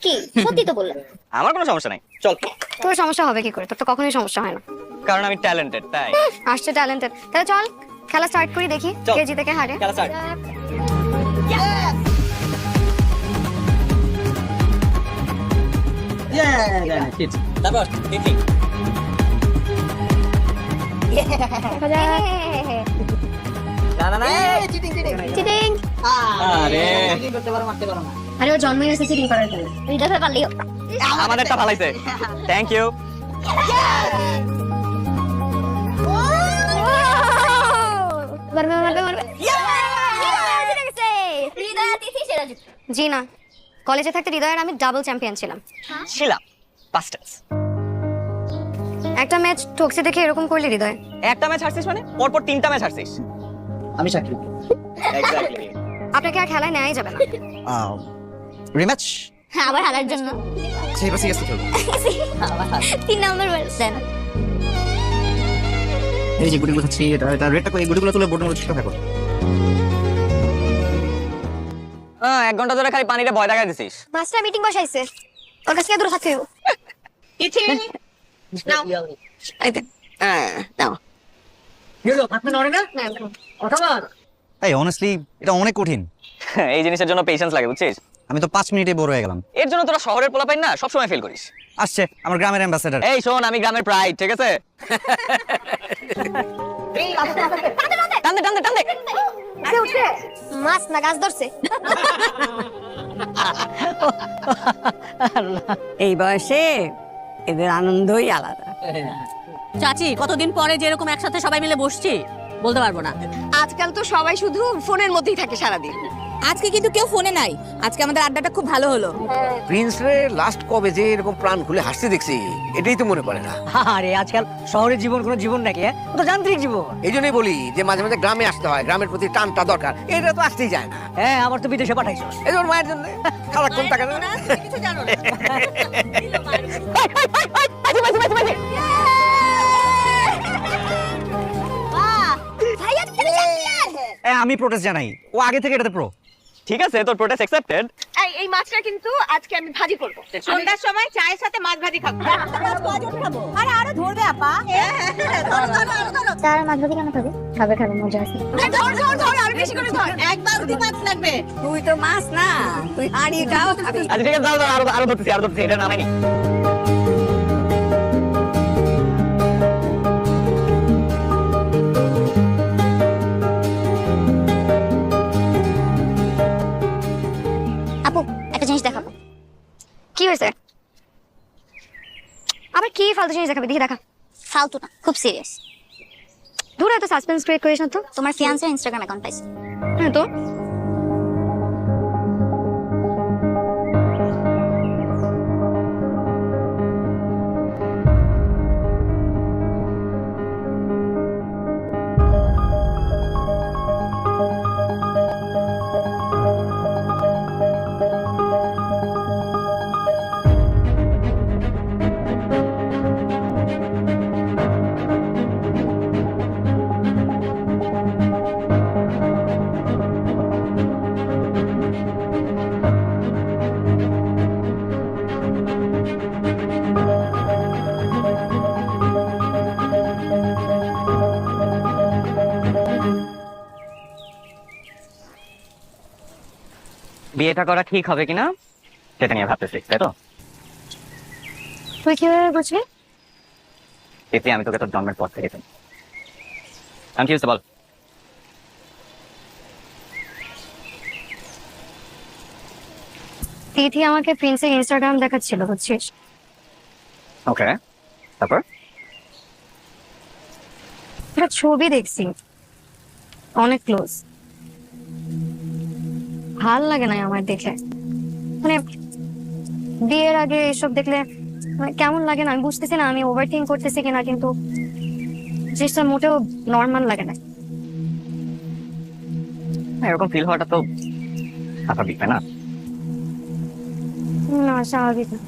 কি সত্যি তো বললাম। আমার কোনো সমস্যা নাই, চল। তোর সমস্যা হবে কি করে? তোর তো কখনোই সমস্যা হয় না। কারণ আমি ট্যালেন্টেড তাই। আসছে ট্যালেন্টেড। তাহলে চল খেলা স্টার্ট করি, দেখি চল। কে জিতে কে হারে। খেলা স্টার্ট। তারপর দেখি। না না না, চিটিং। আরে আরে ও জন্মই হয়েছে চিটিং করার জন্য। হৃদয় ভাই পারলিও। আমাদেরটা ভালাইছে। Thank you. মারবে মারবে মারবে। হৃদয় আর তিথি সেরা জিত। জি না, কলেজে থাকতে হৃদয়ের আমি ডাবল চ্যাম্পিয়ন ছিলাম। ছিলাম পাস্টার্স। একটা ম্যাচ ঠকছে দেখে এরকম করলি হৃদয়? একটা ম্যাচ হারছিস মানে পরপর 3টা ম্যাচ হারছিস। আমি সাক্ষী। এক্স্যাক্টলি। আপনাকে আর খেলায় নেওয়াই যাবে না। রিম্যাচ? হ্যাঁ, আবার হারার জন্য। সেবা সিরিয়াসলি খেলবো। 3 নাম্বার বলছেন। এই যে গুটিগুলো খাচ্ছি, এটা রেডটা করে গুটিগুলো তুলে বোর্ডের মধ্যে ছিটা থাকো। 1 ঘন্টা ধরে খালি পানিটা ভয় দেখাই দিছিস। মাস্টার মিটিং বসাইছে, ওর কাছে দূরে থাকতে হবে। নাও এই দে। নাও গেলো, হাত নড়ে না? না, অথবা এই অনেস্টলি এটা অনেক কঠিন। এই জিনিসের জন্য পেশেন্স লাগে বুঝছিস। আমি তো 5 মিনিটে বোর হয়ে গেলাম। এর জন্য তোরা শহরের পোলা পাই না সবসময় ফেল করিস। আসছে আমার গ্রামের অ্যাম্বাসেডর। এই শোন, আমি গ্রামের প্রাইড, ঠিক আছে? টান দে টান দে টান দে। মাছ না গাছ ধরছে। এই বয়সে এদের আনন্দই আলাদা। চাচি, কতদিন পরে যেরকম একসাথে সবাই মিলে বসছি বলতে পারবো না। আজকাল তো সবাই শুধু ফোনের মধ্যেই থাকে সারাদিন। আজকে কিন্তু কেউ ফোনে নাই, আজকে আমাদের আড্ডাটা খুব ভালো হলো। প্রিন্স রে লাস্ট কবে যে এরকম প্রাণ খুলে হাসতে দেখছি এটাই তো মনে পড়ে না। আরে আজকাল শহরের জীবন কোনো জীবন নাকি, হ্যাঁ? ও তো যান্ত্রিক জীবন। এই জন্যই বলি যে মাঝে মাঝে গ্রামে আসতে হয়, গ্রামের প্রতি টানটা দরকার। এটা তো আসতেই যায় না। হ্যাঁ, আমার তো বিদেশে পাঠাইছো। এই তোর মায়ের জন্য সারাক্ষণ টাকা দেবে। কিছু জানো না। আমি প্রোটেস্ট জানাই, ও আগে থেকে এটাতে প্রো। ঠিক আছে, তোর প্রোটেস্ট অ্যাকসেপ্টেড। এই মাছটা কিন্তু আজকে আমি ভাজি করব। সন্ধ্যার সময় চায়ের সাথে মাছ ভাজি খাবো। আরে আরো ধরবে আপা। চার মাছ ভাজি কেন খাবে? খাবে খাবে, মজা আছে। ধর আর বেশি করে ধর। একবার দুই মাছ লাগবে। তুই তো মাছ না, তুই হাড়িটাও খাবি। আচ্ছা ঠিক আছে, দাও দাও, আরো ধরতেছি আরো ধরতেছি, এটা নামাইনি। আপু, একটা জিনিস দেখাবো। কি হয়েছে? আবার কি ফালতু জিনিস দেখাবে? দেখি দেখা। ফালতু না, খুব সিরিয়াস। দূর এত সাসপেন্স ক্রিয়েট করিস না তো। তোমার ফিয়ান্সের ইনস্টাগ্রাম অ্যাকাউন্ট পাইছি। হ্যাঁ তো বিয়েটা করা ঠিক হবে কিনা সেটা নিয়ে ভাবতেছি, তাই তো? তুই কিভাবে বুঝলি? এতে আমি তোকে তোর জন্মের পর থেকে চিনি। আমি কি হচ্ছে বল? তিথি আমাকে প্রিন্সের ইনস্টাগ্রাম দেখাচ্ছিল, বুঝছিস? ওকে, তারপর? একটা ছবি দেখছি, অনেক ক্লোজ। ভাল লাগে না আমার দেখে। মানে বিয়ের আগে এসব দেখলে মানে কেমন লাগে না আমি বুঝতেছি না। আমি ওভার থিঙ্ক করতেছি কিনা, কিন্তু জিনিসটা মোটেও নর্মাল লাগে না। এরকম ফিল হওয়াটা তো স্বাভাবিক, তাই না? না, স্বাভাবিক না।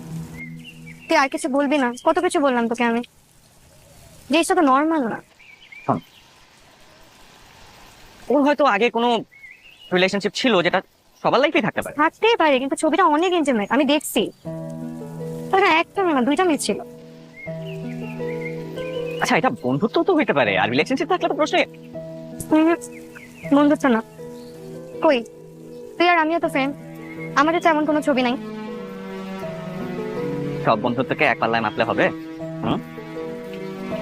তুই আর কিছু বলবি না? কত কিছু বললাম তোকে আমি। জিনিসটা তো নর্মাল না। ওর হয়তো আগে কোনো রিলেশনশিপ ছিল যেটা সবার লাইফেই থাকতে পারে। থাকতেই পারে, কিন্তু ছবিটা অনেক ইন্টিমেট, আমি দেখছি। ওটা একটা না, দুইটা মেয়ে ছিল। আচ্ছা, এটা বন্ধুত্ব তো হইতে পারে, আর রিলেশনশিপ থাকলে তো প্রশ্নে। বন্ধুত্ব না। কই, তুই আর আমিও তো ফ্রেন্ড, আমাদের তো এমন কোনো ছবি নাই। সব বন্ধুত্বকে এক পাল্লায় মাপলে হবে?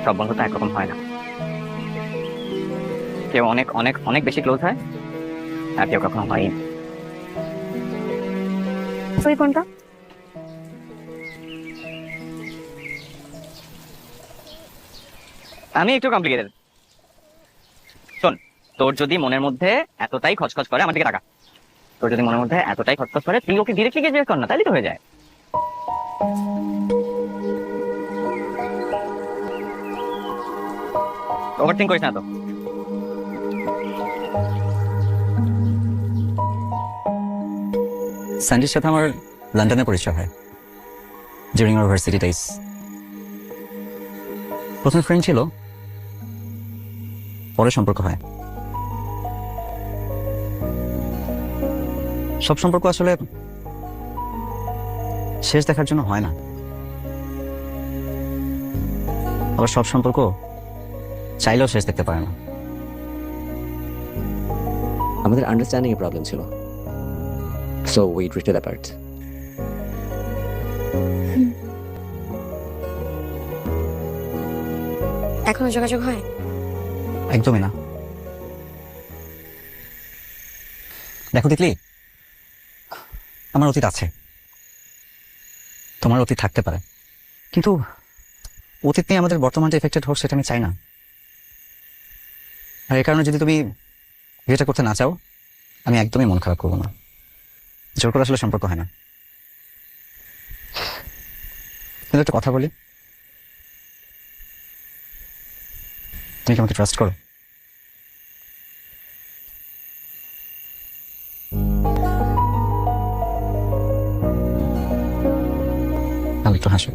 সব বন্ধুত্ব একরকম হয় না। কেউ অনেক অনেক অনেক বেশি ক্লোজ হয়, আর কেউ কখনো হয়নি। তুই কোনটা? আমি একটু কমপ্লিকেটেড। শোন, তোর যদি মনের মধ্যে এতটাই খচখচ করে, আমার দিকে টাকা, তোর যদি মনের মধ্যে এতটাই খচখচ করে, তুই ওকে ডিরেক্টলি গিয়ে জিজ্ঞেস কর না, তাহলেই তো হয়ে যায়। ওভারথিংক করিস না তো। স্যান্ডির সাথে আমার লন্ডনে পরিচয় হয় ডিউরিং ইউনিভার্সিটি ডেজ। প্রথমে ফ্রেন্ড ছিল, পরে সম্পর্ক হয়। সব সম্পর্ক আসলে শেষ দেখার জন্য হয় না, আবার সব সম্পর্ক চাইলেও শেষ দেখতে পারে না। আমাদের আন্ডারস্ট্যান্ডিং এর প্রবলেম ছিল, সো উই ড্রিফটেড অ্যাপার্ট। এখনো যোগাযোগ হয়? একদমই না। দেখো দেখলি, আমার অতীত আছে, তোমার অতীত থাকতে পারে, কিন্তু অতীত নিয়ে আমাদের বর্তমানটা এফেক্টেড হোক সেটা আমি চাই না। আর এই কারণে যদি তুমি বিয়েটা করতে না চাও, আমি একদমই মন খারাপ করবো না। জোর করে আসলে সম্পর্ক হয় না। কিন্তু একটা কথা বলি, তুমি কি আমাকে ট্রাস্ট করো? আমি একটু হাসো।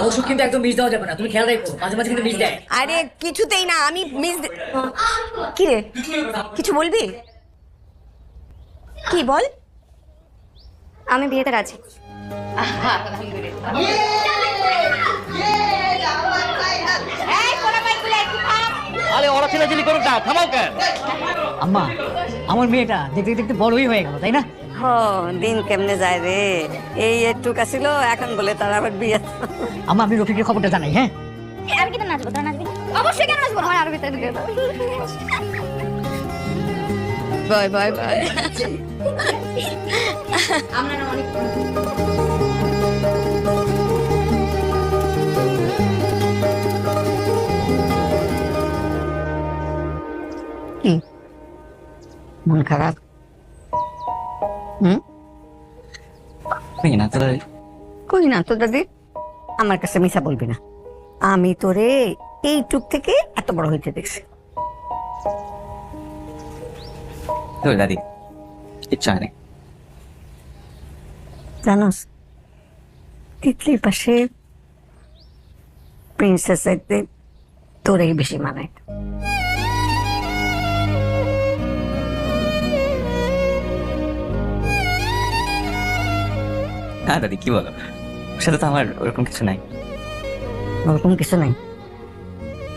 ওষুধ কিন্তু একদম মিস দেওয়া যাবে না, তুমি খেয়াল রাখো, মাঝে মাঝে কিন্তু মিস দেয়। আরে কিছুতেই না, আমি মিস কি রে, কিছু বলবি? কি বল? আমি বিয়েতে রাজি। আরে ওরা ছেলেছিলি করুক না, থামাও কেন? আম্মা, আমার মেয়েটা দেখতে দেখতে বড়ই হয়ে গেল, তাই না? দিন কেমনে যায় রে, এই একটু ছিল, এখন বলে তার আবার বিয়ে। আম্মা, আমি রফিকের খবরটা জানাই। হ্যাঁ, আমি কিন্তু নাচবো, তোরা নাচবি? অবশ্যই কেন নাচবো, আমার আরো ভিতরে ঢুকে দাও। Bye bye bye. আমরা না অনেক মন খারাপ? না তোরা কই না তো দাদি, আমার কাছে মিশা বলবি না, আমি তোরে এইটুক থেকে এত বড় হইতে দেখছি। দাদি ইচ্ছা নেই। জানোস, তিতলির পাশে প্রিন্সেস দেখতে তোরেই বেশি মানায়। হ্যাঁ দাদি, কি বলো, ওর সাথে তো আমার ওরকম কিছু নাই। ওরকম কিছু নাই?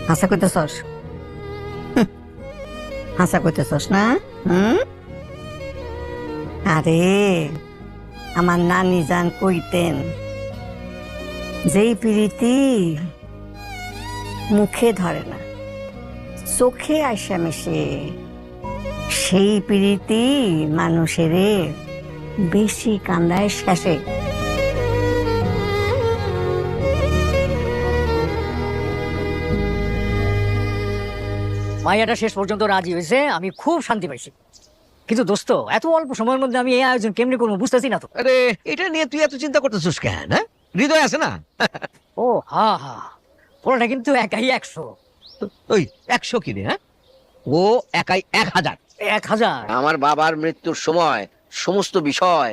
হাসা কইতেছস? হাসা কইতেছস না? আরে আমার নানি জান কইতেন, যেই প্রীতি মুখে ধরে না, চোখে আইসা মিশে, সেই প্রীতি মানুষেরে বেশি কান্দায় শেষে। মাইয়াটা শেষ পর্যন্ত রাজি হয়েছে, আমি খুব শান্তি পাইছি। কিন্তু দোস্ত, এত অল্প সময়ের মধ্যে আমি এই আয়োজন কেমনি করবো বুঝতেছি না তো। আরে এটা নিয়ে তুই এত চিন্তা করতেছিস কেন? হ্যাঁ, হৃদয় আছে না? ও হা হা, ওটা কিন্তু একাই 100। ওই 100 কি রে? হ্যাঁ, ও একাই 1000। 1000? আমার বাবার মৃত্যুর সময় সমস্ত বিষয়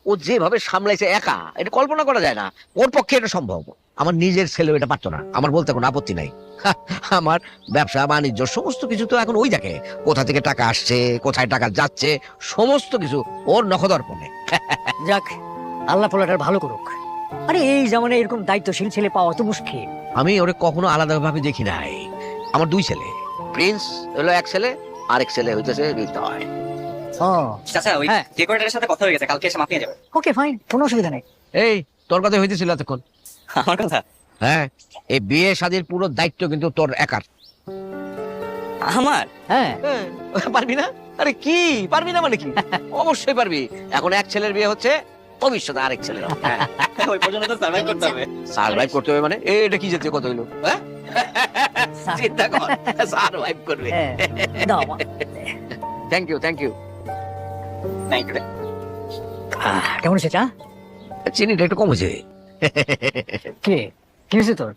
ও যেভাবে সামলাইছে একা, এটা কল্পনা করা যায় না। ওর পক্ষে এটা সম্ভব। আমার নিজের ছেলেও এটা পারতো না। আমার বলতে কোনো আপত্তি নাই। আমার ব্যবসা বাণিজ্য সমস্ত কিছু তো এখন ওই দেখে, কোথা থেকে টাকা আসছে, কোথায় টাকা যাচ্ছে, সমস্ত কিছু ওর নখদর্পণে। যাক, আল্লাহ পোলাটার ভালো করুক। আরে এই জামানে এরকম দায়িত্বশীল ছেলে পাওয়া তো মুশকিল। আমি ওরে কখনো আলাদাভাবে দেখি নাই। আমার 2 ছেলে, প্রিন্স হলো এক ছেলে, আরেক ছেলে হইতেছে হৃদয়। ও চাচা, ওই ডেকোরেটরের সাথে কথা হয়ে গেছে, কালকে এসে মাপ নিয়ে যাবে। ওকে ফাইন, কোনো অসুবিধা নেই। এই তোর কথা হইতেছিল এতক্ষণ? আমার কথা? হ্যাঁ, এই বিয়ে শাদীর পুরো দায়িত্ব কিন্তু তোর একার। আমার? হ্যাঁ। পারবি না? আরে কি পারবি না মানে কি? অবশ্যই পারবি। এখন এক ছেলের বিয়ে হচ্ছে, ভবিষ্যতে আরেক ছেলের। ওই পর্যন্ত তো সার্ভাইভ করতে হবে। সার্ভাইভ করতে হবে মানে? এটা কি জাতীয় কথা হইলো? হ্যাঁ, চিন্তা কর, সার্ভাইভ করবে। দাও। Thank you, thank you. Thank you. কেমন হয়েছে চা? চিনিটা একটু কম হয়েছে। কি কি হয়েছে তোর?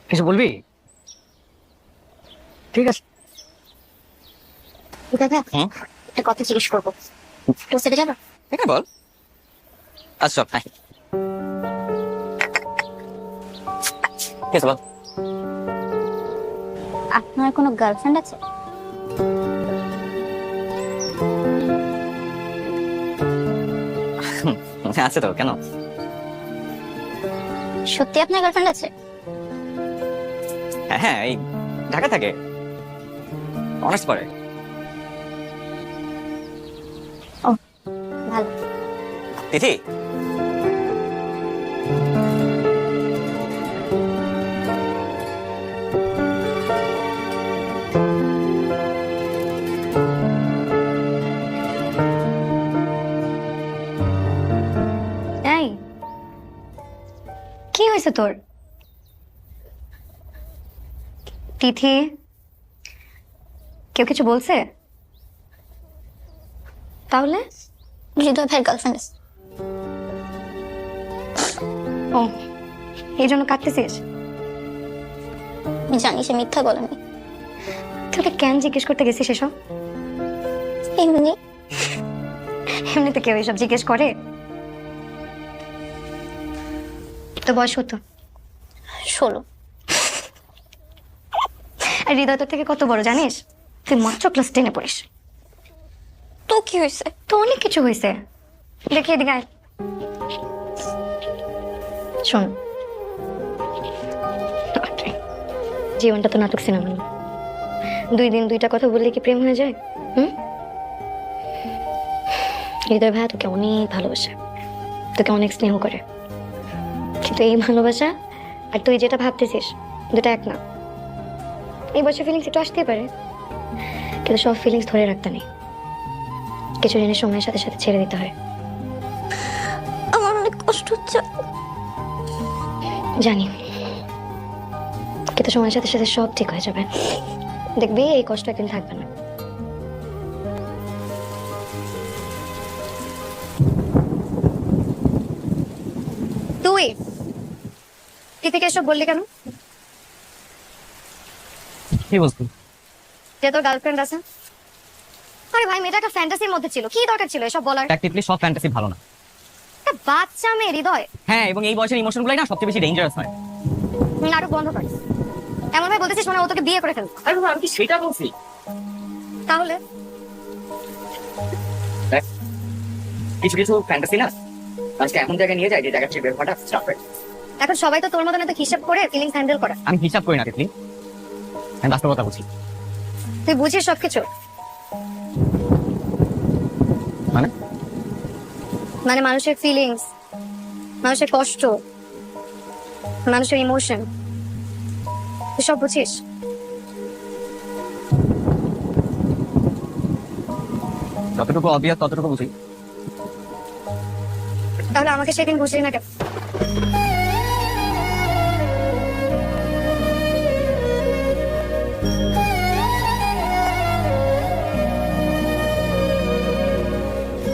কিছু বলবি? ঠিক আছে। দাদা, একটা কথা জিজ্ঞেস করবো, ক্লোজেটে যাবো? হ্যাঁ বল। আচ্ছা হাই। বল। আপনার কোনো গার্লফ্রেন্ড আছে? আছে তো, কেন? সত্যি আপনার গার্লফ্রেন্ড আছে? হ্যাঁ হ্যাঁ, এই ঢাকা থাকে, অনার্স পড়ে। ভালো। তিথি, এই কি হয়েছে তোর? তিথি, কেউ কিছু বলছে? তাহলে হৃদয় ভাইয়ের গার্লফ্রেন্ড আছে। ও, এই জন্য কাঁদতেছিস? জানি সে মিথ্যা বলেনি। তোকে কেন জিজ্ঞেস করতে গেছিস এসব? এমনি এমনিতে কেউ এসব জিজ্ঞেস করে? তো বয়স কত? 16। আর হৃদয় তোর থেকে কত বড় জানিস? তুই মাত্র ক্লাস 10-এ পড়িস। তো কি হয়েছে? তো অনেক কিছু হয়েছে। দেখি এদিকে আয়। শোন, জীবনটা তো নাটক সিনেমা না। 2 দিন 2টা কথা বললে কি প্রেম হয়ে যায়? হৃদয় ভাইয়া তোকে অনেক ভালোবাসে, তোকে অনেক স্নেহ করে, কিন্তু এই ভালোবাসা আর তুই যেটা ভাবতেছিস দুটা এক না। এই বছর ফিলিংস একটু আসতেই পারে, কিন্তু সব ফিলিংস ধরে রাখতে নেই। কিছু জিনিস সময়ের সাথে সাথে ছেড়ে দিতে হয়। আমার অনেক কষ্ট হচ্ছে জানি, কিন্তু সময়ের সাথে সাথে সব ঠিক হয়ে যাবে। দেখবি এই কষ্ট একদিন থাকবে না। তুই থেকে এসব বললি কেন? কি বলছি? যে তোর গার্লফ্রেন্ড আছে। আরে ভাই, মেয়েটা একটা ফ্যান্টাসির মধ্যে ছিল, কি দরকার ছিল এসব বলার? প্র্যাকটিক্যালি সব ফ্যান্টাসি ভালো না। একটা বাচ্চা মেয়ে হৃদয়। হ্যাঁ, এবং এই বয়সের ইমোশনগুলোই না সবচেয়ে বেশি ডেঞ্জারাস হয়। নাটক বন্ধ কর। এমন ভাই বলতেছিস মনে হয় ও তোকে বিয়ে করে ফেলবে। আরে বাবা, আমি কি সেটা বলছি? তাহলে দেখ, কিছু কিছু ফ্যান্টাসি না আজকে এমন জায়গায় নিয়ে যায় যে জায়গা থেকে বের হওয়াটা স্টাফ হয়। এখন সবাই তো তোর মতন এত হিসাব করে ফিলিংস হ্যান্ডেল করে। আমি হিসাব করি না তিথি, আমি বাস্তবতা বুঝি। তুই বুঝিস সবকিছু? মানে মানুষের ফিলিংস, মানুষের কষ্ট, মানুষের ইমোশন, তুই সব বুঝিস? যতটুকু অবভিয়াস ততটুকু বুঝি। তাহলে আমাকে সেদিন বুঝলি না কেন?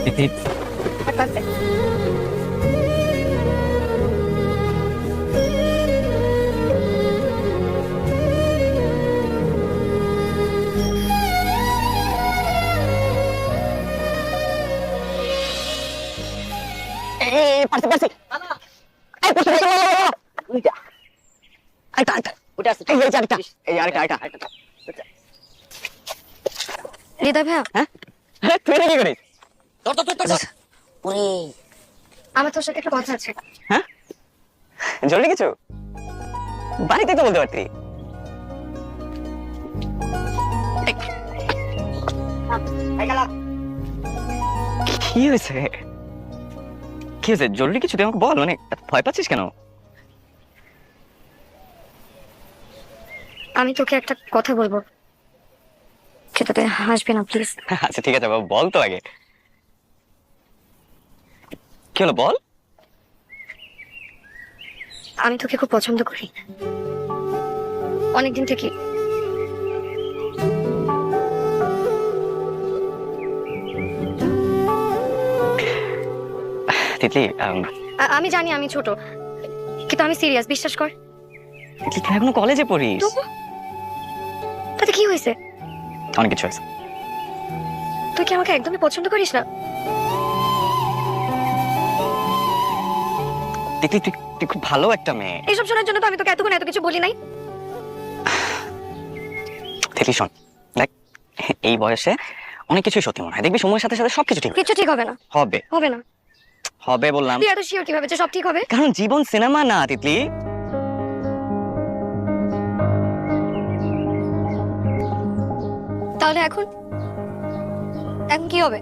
তিথি, হৃদয় ভাইয়া, তুই এটা কি করিস? আমার তোর সাথে একটা কথা আছে। হ্যাঁ, জরুরি কিছু? বাড়িতে তো বলতে পারতি। কি হয়েছে? কি হয়েছে? জরুরি কিছু তুই আমাকে বল, মানে ভয় পাচ্ছিস কেন? আমি তোকে একটা কথা বলবো, সেটাতে হাসবি না প্লিজ। আচ্ছা ঠিক আছে বাবা, বল তো আগে। কি হলো বল? আমি তোকে খুব পছন্দ করি অনেকদিন থেকে। তিতলি, আমি জানি আমি ছোট, কিন্তু আমি সিরিয়াস, বিশ্বাস কর। তিতলি, তুই এখনো কলেজে পড়িস। তাতে কি হয়েছে? অনেক কিছু হয়েছে। তুই কি আমাকে একদমই পছন্দ করিস না? তিতলি, তুই খুব ভালো একটা মেয়ে। এইসব শোনার জন্য তো আমি তোকে এতক্ষণ এত কিছু বলি নাই। তিতলি শোন, দেখ এই বয়সে অনেক কিছুই সত্যি মনে হয়, দেখবি সময়ের সাথে সাথে সবকিছু ঠিক কিছু ঠিক হবে না। হবে। হবে না। হবে বললাম। তুই এত শিওর কিভাবে যে সব ঠিক হবে? কারণ জীবন সিনেমা না তিতলি। তাহলে এখন কি হবে?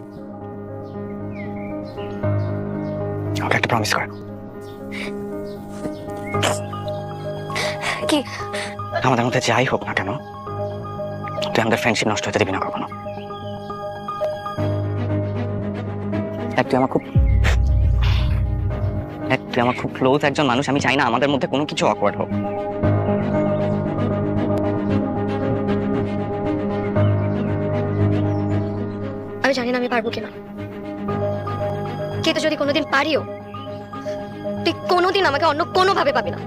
আমাকে একটা প্রমিস কর। কি? আমাদের মধ্যে যাই হোক না কেন, তুই আমাদের ফ্রেন্ডশিপ নষ্ট হতে দিবি না কখনো। তুই আমার খুব ক্লোজ একজন মানুষ, আমি চাই না আমাদের মধ্যে কোনো কিছু অকওয়ার্ড হোক। আমি জানি না আমি পারবো কিনা, কিন্তু যদি কোনোদিন পারিও, তুই কোনোদিন আমাকে অন্য কোনো ভাবে পাবি না।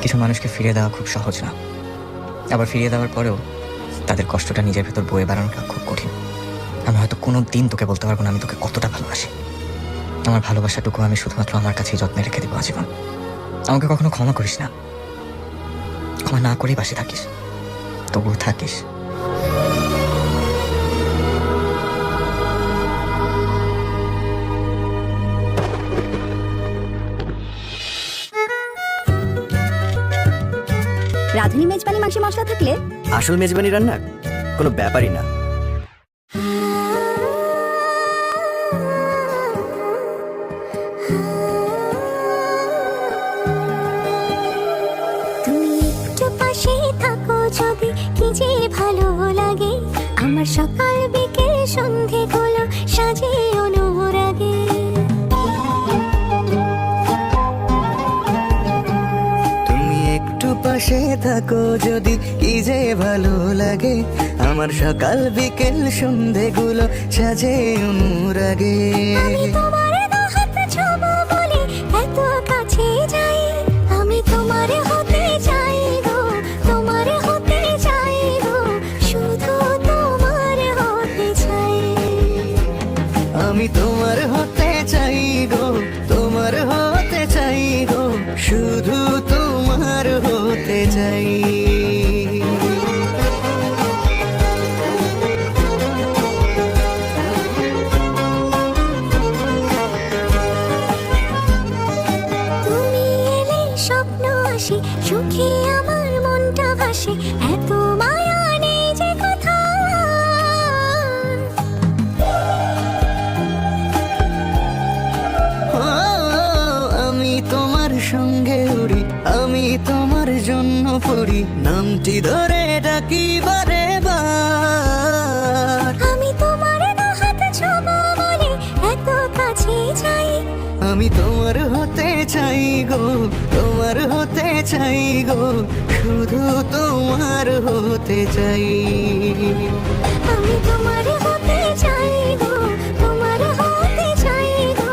কিছু মানুষকে ফিরিয়ে দেওয়া খুব সহজ না, আবার ফিরিয়ে দেওয়ার পরেও তাদের কষ্টটা নিজের ভেতর বয়ে বেড়ানোটা খুব কঠিন। আমি হয়তো কোনো দিন তোকে বলতে পারবো না আমি তোকে কতটা ভালোবাসি। আমার ভালোবাসাটুকু আমি শুধুমাত্র আমার কাছেই যত্নে রেখে দেবো আজীবন। আমাকে কখনো ক্ষমা করিস না, ক্ষমা না করেই পাশে থাকিস, তবুও থাকিস। রাঁধুনি মেজবানি মাংসে মশলা থাকলে আসল মেজবানি রান্নার কোনো ব্যাপারই না। তুমি একটু পাশে থাকো যদি কি যে ভালো লাগে, আমার সকাল বিকেল সন্ধে গুলো সাজে অনুরাগে। তুমি একটু পাশে থাকো যদি কি যে ভালো লাগে, আমার সকাল বিকেল সন্ধেগুলো সাজে অনুরাগে। আমি তোমার হাত ছোঁবো বলে এত কাছে যাই, আমি তোমার হতে চাই গো, তোমার হতে চাই গো, শুধু তোমার হতে চাই। আমি তোমার হতে চাই গো, তোমার হতে চাই গো, শুধু তোমার হতে চাই। তুমি এলে স্বপ্ন আসে, সুখে আমার মনটা ভাসে, এত মায়া নেই যে কথা। ও, আমি তোমার সঙ্গে উড়ি, আমি তোমার জন্য পড়ি, নামটি ধরে ডাকি বারে বার। আমি তোমার হাত ছোঁবো বলে এত কাছে যাই, আমি তোমার হতে চাই গো, তোমার হতে চাই গো, শুধু তোমার হতে চাই। আমি তোমার হতে চাই গো, তোমার হতে চাই গো,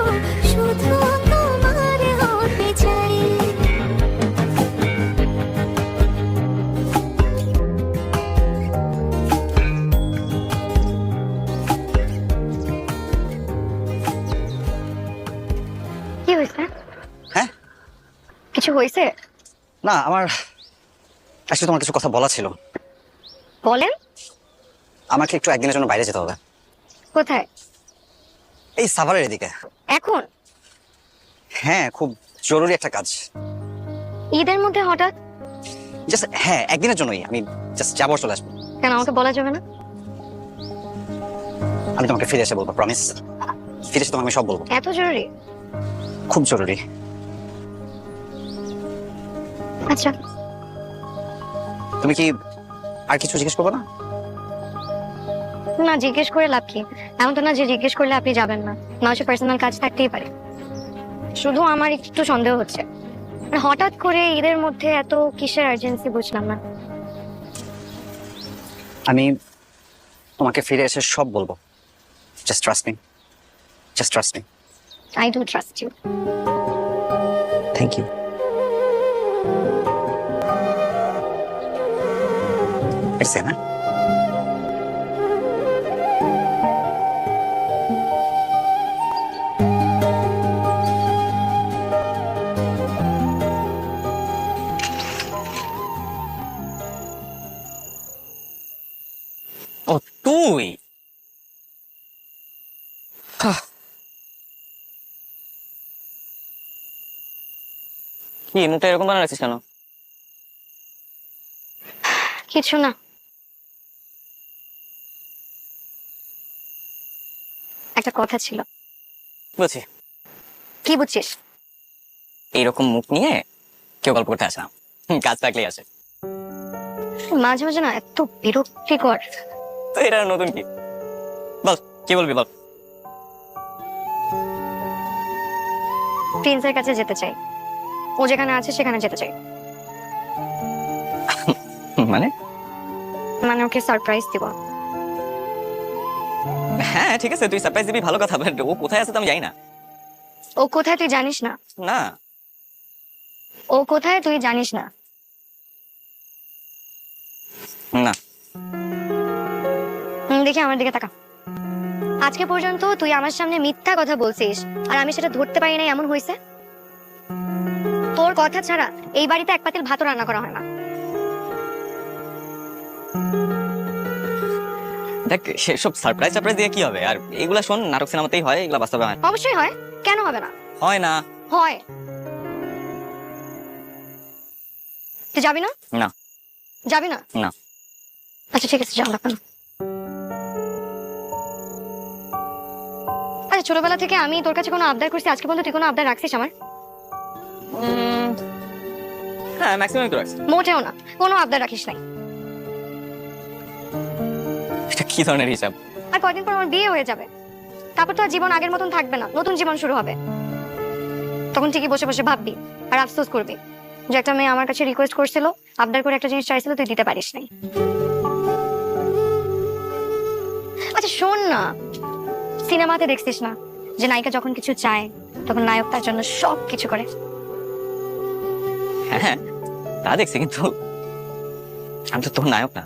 শুধু তোমার হতে চাই। কি হয়েছে? হ্যাঁ? কিছু হয়েছে? না, আমার আসলে তোমার কিছু কথা বলা ছিল। বলেন। আমাকে একটু একদিনের জন্য বাইরে যেতে হবে। কোথায়? এই সাভারের এদিকে। এখন? হ্যাঁ, খুব জরুরি একটা কাজ। ঈদের মধ্যে হঠাৎ? জাস্ট হ্যাঁ, একদিনের জন্যই আমি জাস্ট যাবো, চলে আসবো। কেন, আমাকে বলা যাবে না? আমি তোমাকে ফিরে এসে বলবো, প্রমিস। ফিরে এসে তোমাকে আমি সব বলবো। এত জরুরি? খুব জরুরি। আচ্ছা। তুমি কি আর কিছু জিজ্ঞেস করবে না? না, জিজ্ঞেস করে লাভ কি? এমন তো না যে জিজ্ঞেস করলে আপনি যাবেন না, না হচ্ছে পার্সোনাল কাজ থাকতেই পারে। শুধু আমার একটু সন্দেহ হচ্ছে, মানে হঠাৎ করে ঈদের মধ্যে এত কিসের আর্জেন্সি বুঝলাম না। আমি তোমাকে ফিরে এসে সব বলবো। Just trust me, just trust me. I do trust you. Thank you. এসে না তুই কি মুখটা এরকম বানা রাখছিস কেন? কিছু না, একটা কথা ছিল। বুঝছি। কি বুঝছিস? এইরকম মুখ নিয়ে কেউ গল্প করতে আসে না, কাজ থাকলেই আসে। মাঝে মাঝে না এত বিরক্তিকর। তো এটা নতুন কি? বল, কি বলবি বল। প্রিন্সের কাছে যেতে চাই, ও যেখানে আছে সেখানে যেতে চাই। মানে? মানে ওকে সারপ্রাইজ দিব। হ্যাঁ ঠিক আছে, তুই সারপ্রাইজ দিবি, ভালো কথা, বাট ও কোথায় আছে তো আমি জানি না। ও কোথায় তুই জানিস না? না। ও কোথায় তুই জানিস না? না। দেখি আমার দিকে তাকা। আজকে পর্যন্ত তুই আমার সামনে মিথ্যা কথা বলছিস আর আমি সেটা ধরতে পারি নাই, এমন হয়েছে? তোর কথা ছাড়া এই বাড়িতে এক পাতিল ভাতও রান্না করা হয় না। দেখ, সেসব সারপ্রাইজ দিয়ে কি হবে? আর এগুলা শোন, নাটক সিনেমাতেই হয়, এগুলা বাস্তবে হয় না। অবশ্যই হয়, কেন হবে না? হয় না। হয়। তুই যাবি না? না। যাবি না? না। আচ্ছা ঠিক আছে, যাও না কেন। আচ্ছা ছোটবেলা থেকে আমি তোর কাছে কোনো আবদার করছি, আজকে পর্যন্ত তুই কোনো আবদার রাখছিস আমার? হ্যাঁ, ম্যাক্সিমাম তো রাখছি। মোটেও না, কোনো আবদার রাখিস নাই। এটা কি ধরনের হিসাব? আর কয়দিন পর আমার বিয়ে হয়ে যাবে, তারপর তো আর জীবন আগের মতন থাকবে না, নতুন জীবন শুরু হবে। তখন ঠিকই বসে বসে ভাববি আর আফসোস করবি যে একটা মেয়ে আমার কাছে রিকোয়েস্ট করছিল, আবদার করে একটা জিনিস চাইছিল, তুই দিতে পারিস নাই। আচ্ছা শোন না, সিনেমাতে দেখছিস না যে নায়িকা যখন কিছু চায় তখন নায়ক তার জন্য সব কিছু করে? হ্যাঁ তা দেখছি, কিন্তু আমি তো তোর নায়ক না।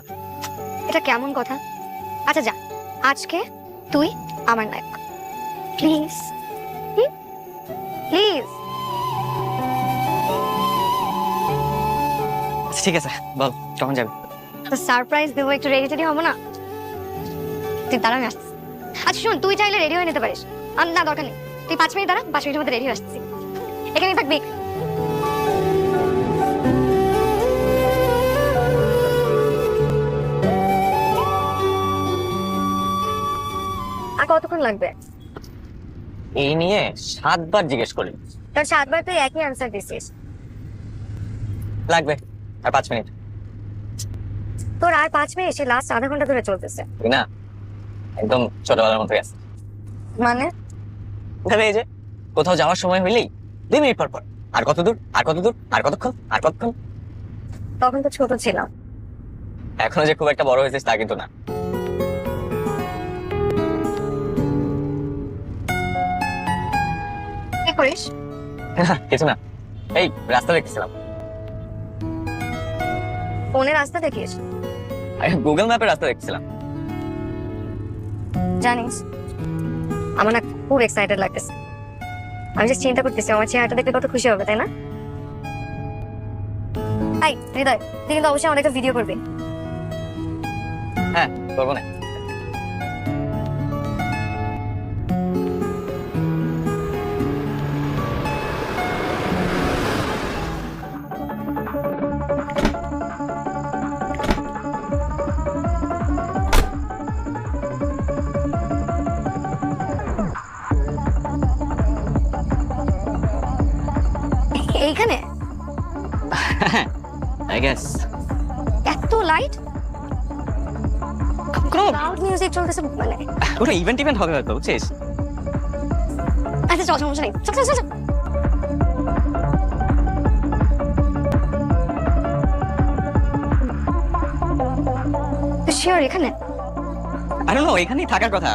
এটা কেমন কথা? আচ্ছা যা, আজকে তুই আমার নায়ক, প্লিজ প্লিজ। ঠিক আছে, বল কখন যাবি? তো সারপ্রাইজ দেবো, একটু রেডি টেডি হবো না? তুই দাঁড়া, আমি আসছি। আচ্ছা শোন, তুই চাইলে রেডি হয়ে নিতে পারিস। না দরকার নেই, তুই 5 মিনিট দাঁড়া, 5 মিনিটের মধ্যে রেডি হয়ে আসছি। এখানেই থাকবি। আর কতক্ষণ লাগবে? এই নিয়ে 7 বার জিজ্ঞেস করলি, তোর 7 বার তুই একই আনসার দিছিস। লাগবে আর 5 মিনিট। তোর আর 5 মিনিট, সে লাস্ট আধা ঘন্টা ধরে চলতেছে। তুই না একদম ছোটবেলার মতো গেছে। মানে? ধরে এই যে কোথাও যাওয়ার সময় হইলেই 2 মিনিট পর পর আর কত দূর, আর কত দূর, আর কতক্ষণ, আর কতক্ষণ। তখন তো ছোট ছিলাম। এখনো যে খুব একটা বড় হয়েছিস তা কিন্তু না। কি করিস? কিছু না, এই রাস্তা দেখছিলাম। ফোনে রাস্তা দেখিস? গুগল ম্যাপে রাস্তা দেখছিলাম। জানিস আমার না খুব এক্সাইটেড লাগতেছে। আমি যে চিন্তা করতেছি আমার চেহারাটা দেখলে কত খুশি হবে, তাই না? এই হৃদয়, তুই কিন্তু অবশ্যই আমাদেরকে ভিডিও করবি। হ্যাঁ করবো না। এইখানে আই গেস এত লাইট, লাউড মিউজিক চলতেছে, মানে কোনো ইভেন্ট হবে হয়তো, বুঝছিস? আচ্ছা চল, সমস্যা নেই, চল চল চল। শিওর এখানে? আই ডোন্ট নো, এখানেই থাকার কথা।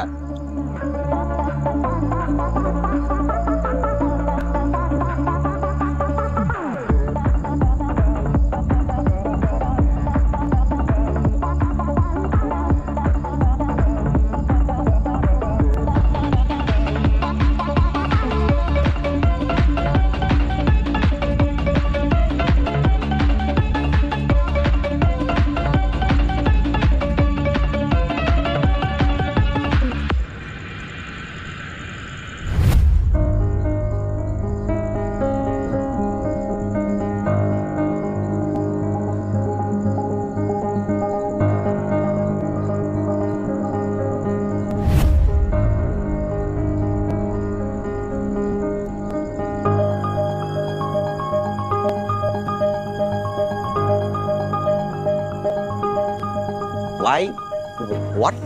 I what?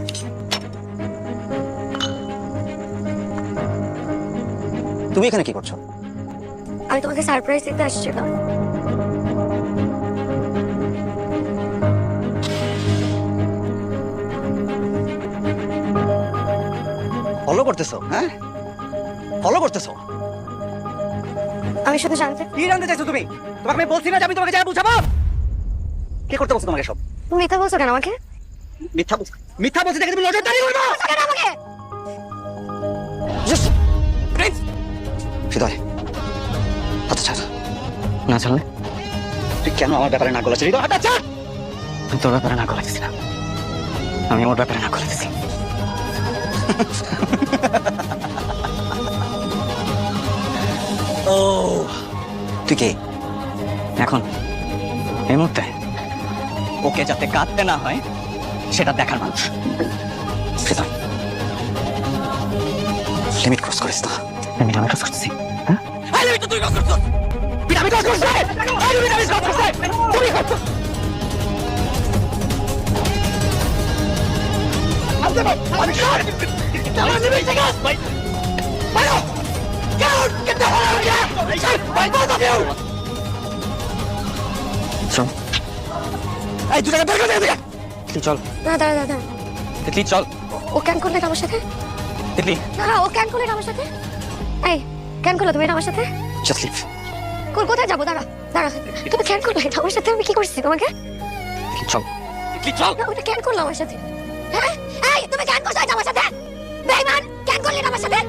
তুমি এখানে কি করছো? আমি তোমাকে সারপ্রাইজ দিতে আসছিলাম। ফলো করতেছো? হ্যাঁ, ফলো করতেছো? আমি শুধু জানতে, কি জানতে চাইছো তুমি? তোমাকে আমি বলছি না যে আমি তোমাকে যা বুঝাবো? কে করতে বলছো তোমাকে সব? তুমি মিথ্যা বলছো কেন আমাকে? মিথ্যা বলছি দেখে তুমি নজরদারি করবে কেন আমাকে? হৃদয়, হাত ছাড়। না ছাড়লে তুই কেন আমার ব্যাপারে না গলাচ্ছিস? হৃদয়, হাত ছাড়। আমি তোর ব্যাপারে না গলাচ্ছি না, আমি আমার ব্যাপারে না গলাচ্ছি। ও, তুই কে এখন এই মুহূর্তে? ওকে যাতে কাঁদতে না হয় সেটা দেখার মানুষ। লিমিট ক্রস করিস না। লিমিট আমি ক্রস করছি। হ্যাঁ, লিমিট তো তুই ক্রস করছিস। আমি ক্রস করছি। লিমিট আমি ক্রস করছি। তুমি ক্রস করছিস। আমি সর। আমার লিমিট থেকে ভাই। বাইরো। Get get the hell out of here! By both of you! চল। এই দুটাকে বের করে দে। তুই চল। না দাঁড়া দাঁড়া। তিতলি চল। ও কেন করলে এটা আমার সাথে? তিতলি না ও কেন করলে এটা আমার সাথে? এই কেন করলে তুমি এটা আমার সাথে? Just leave. কোথায় যাবো? দাঁড়া দাঁড়া। তুমি কেন করলে এটা আমার সাথে? আমি কি করছি তোমাকে? চল। তিতলি চল। না ওটা কেন করলো আমার সাথে? হ্যাঁ এই তুমি কেন করছো এটা আমার সাথে? বেঈমান কেন করলে এটা আমার সাথে?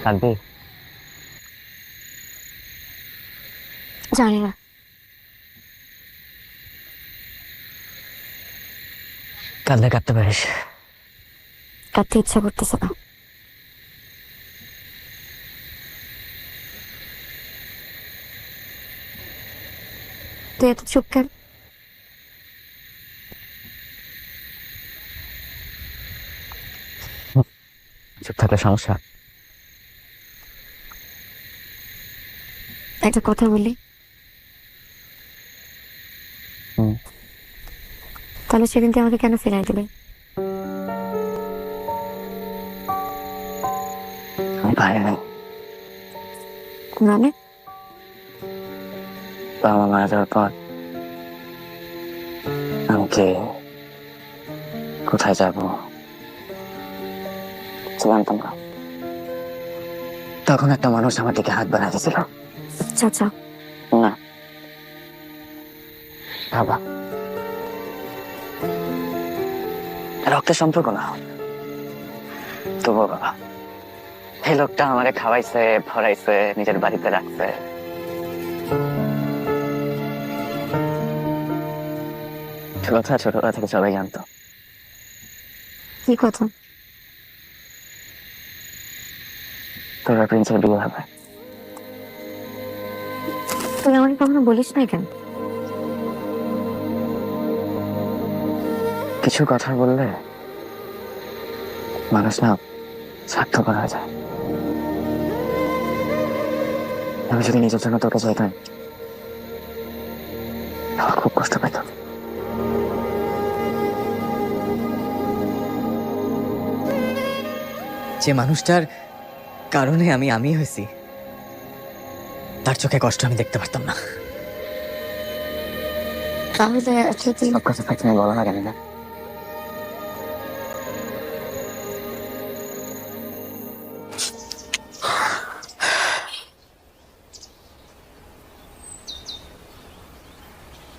কাঁদবি? জানি না। কাঁদলে কাঁদতে পারিস। কাঁদতে ইচ্ছা করতেছে না। তুই এত চুপ কেন? চুপ থাকলে সমস্যা। একটা কথা বলি। তাহলে সেদিন তুই আমাকে কেন ফেরাই দিলি? আমি পারি না। মানে? বাবা মারা যাওয়ার পর আমাকে কোথায় যাব জানতাম না। তখন একটা মানুষ আমার দিকে হাত বাড়াইতেছিল। চাচা? না, বাবা। রক্তের সম্পর্ক না, তবুও বাবা। এই লোকটা আমারে খাওয়াইছে, ভরাইছে, নিজের বাড়িতে রাখছে। কথা ছোটবেলা থেকে সবাই জানতো। কি কথা? তোরা প্রিন্সের বিয়ে হবে। তুই আমাকে কখনো বলিস না কেন? কিছু কথা বললে মানুষ না স্বার্থপর হয়ে যায়। আমি যদি নিজের জন্য তোকে চাইতাম আমার খুব কষ্ট পেতাম। যে মানুষটার কারণে আমি হয়েছি, তার চোখে কষ্ট আমি দেখতে পারতাম না। তাহলে সব কথা থাকতে আমি বলা না কেন না?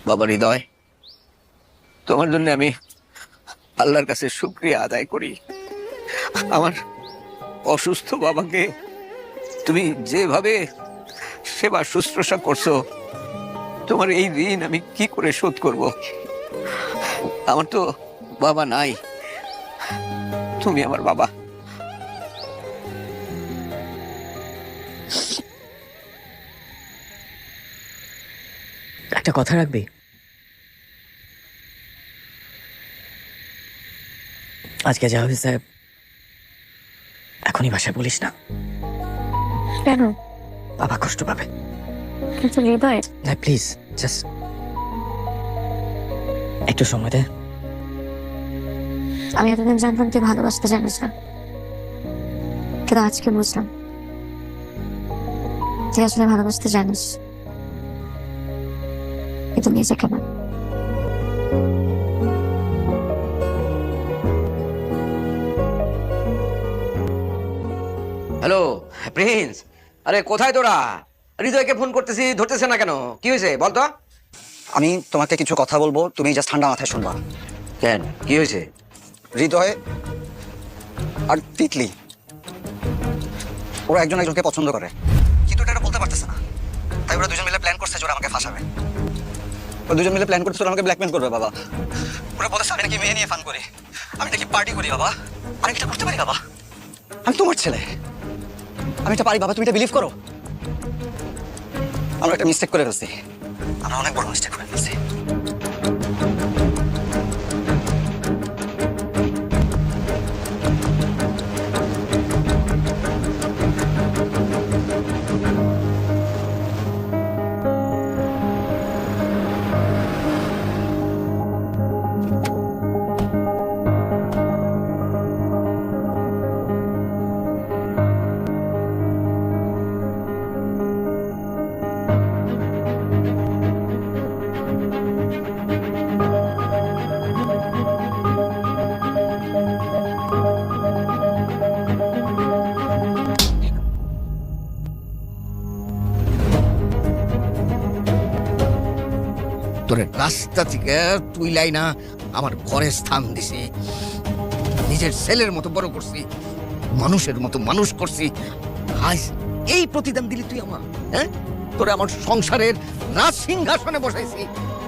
বাবা হৃদয়, তোমার জন্য আমি আল্লাহর কাছে শুকরিয়া আদায় করি। আমার অসুস্থ বাবাকে তুমি যেভাবে সেবা শুশ্রূষা করছো, তোমার এই ঋণ আমি কি করে শোধ করব? আমার তো বাবা নাই, তুমি আমার বাবা। একটা কথা রাখবি? আজকে যা হয়েছে এখনই ভাষায় বলিস না। কেন? বাবা কষ্ট পাবে। কিন্তু হৃদয়, না প্লিজ, জাস্ট একটু সময় দে। আমি এতদিন জানতাম তুই ভালোবাসতে জানিস না, কিন্তু আজকে বুঝলাম তুই আসলে ভালোবাসতে জানিস, কিন্তু নিজেকে না। হ্যালো প্রিন্স, আরে কোথায় তোরা? হৃদয়কে ফোন করতেছি, ধরতেছে না কেন? কি হয়েছে বলতো? আমি তোমাকে কিছু কথা বলবো, তুমি জাস্ট ঠান্ডা মাথায় শুনবা। কেন, কি হয়েছে? হৃদয় আর তিতলি ওরা একজন একজনকে পছন্দ করে, কিন্তু এটা বলতে পারতেছে না। তাই ওরা দুজন মিলে প্ল্যান করছে যে ওরা আমাকে ফাঁসাবে। ওরা দুজন মিলে প্ল্যান করছে ওরা আমাকে ব্ল্যাকমেল করবে বাবা। ওরা বলেছে আমি নাকি মেয়ে নিয়ে ফান করি, আমি নাকি পার্টি করি বাবা। আমি এটা করতে পারি বাবা? আমি তোমার ছেলে, আমি এটা পারি বাবা, তুমি এটা বিলিভ করো? আমরা একটা মিস্টেক করে ফেলছি, আমরা অনেক বড় মিস্টেক করে ফেলছি। তোর রাস্তা থেকে তুইলাই না আমার ঘরে স্থান দিছি, নিজের ছেলের মতো বড় করছি, মানুষের মতো মানুষ করছি। আজ এই প্রতিদান দিলি তুই আমার? হ্যাঁ, তোরে আমার সংসারের রাজ সিংহাসনে বসাইছি,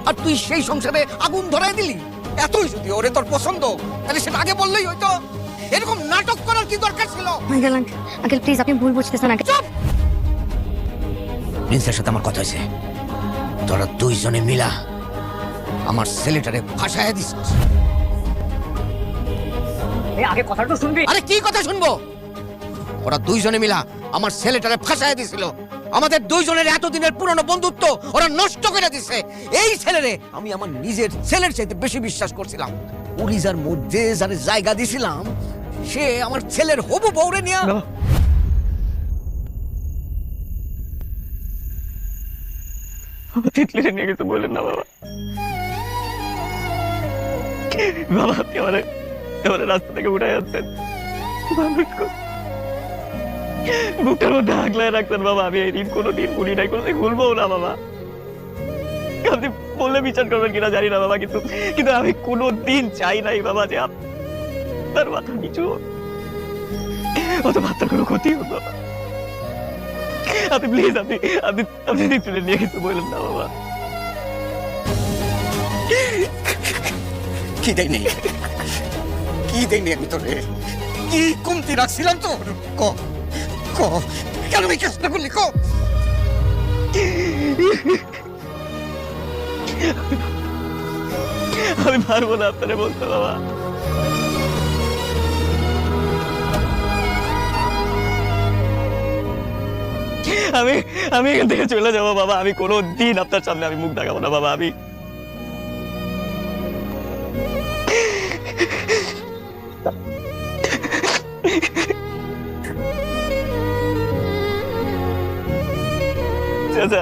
আর তুই সেই সংসারে আগুন ধরাই দিলি। এতই যদি ওরে তোর পছন্দ, তাহলে সেটা আগে বললেই হয়তো। এরকম নাটক করার কি দরকার ছিল? আঙ্কেল প্লিজ, আপনি ভুল বুঝতেছেন। প্রিন্সের সাথে আমার কথা হয়েছে, তোরা দুইজনে মিলা আমার ছেলেটারে ফাঁসায় দিস। আগে কথাটা তো শুনবি। আরে কি কথা শুনবো? ওরা দুইজনে মিলা আমার ছেলেটারে ফাঁসায় দিছিল। আমাদের দুইজনের এতদিনের পুরনো বন্ধুত্ব ওরা নষ্ট করে দিছে। এই ছেলেরে আমি আমার নিজের ছেলের চাইতে বেশি বিশ্বাস করছিলাম। উলিজার মধ্যে যারে জায়গা দিছিলাম, সে আমার ছেলের হবু বউরে নিয়ে তিতলিরে নিয়ে কিছু বললেন না বাবা। বাবা আপনি আমার রাস্তা থেকে উঠে যাচ্ছেন, বুকটার মধ্যে আগলায় রাখতেন বাবা। আমি এই দিন কোনোদিন ভুলি নাই, কোনোদিন ভুলবো না বাবা। আপনি বললে বিচার করবেন কিনা জানি না বাবা, কিন্তু আমি কোনোদিন চাই নাই বাবা যে আপনার মাথা নিচু অত মাত্রার কোনো ক্ষতি হোক বাবা। আপনি প্লিজ আপনি তিতলিরে নিয়ে কিছু বললেন না বাবা। কি দেয়নি, কি দেয়নি আমি তোরে? কি কমতি রাখছিলাম তোর? ক ক কেন আমি চেষ্টা করলি? ক আমি পারবো না আপনারে বলতে বাবা। আমি এখান থেকে চলে যাবো বাবা। আমি কোনো দিন আপনার সামনে আমি মুখ দেখাবো না বাবা। আমি চাচা,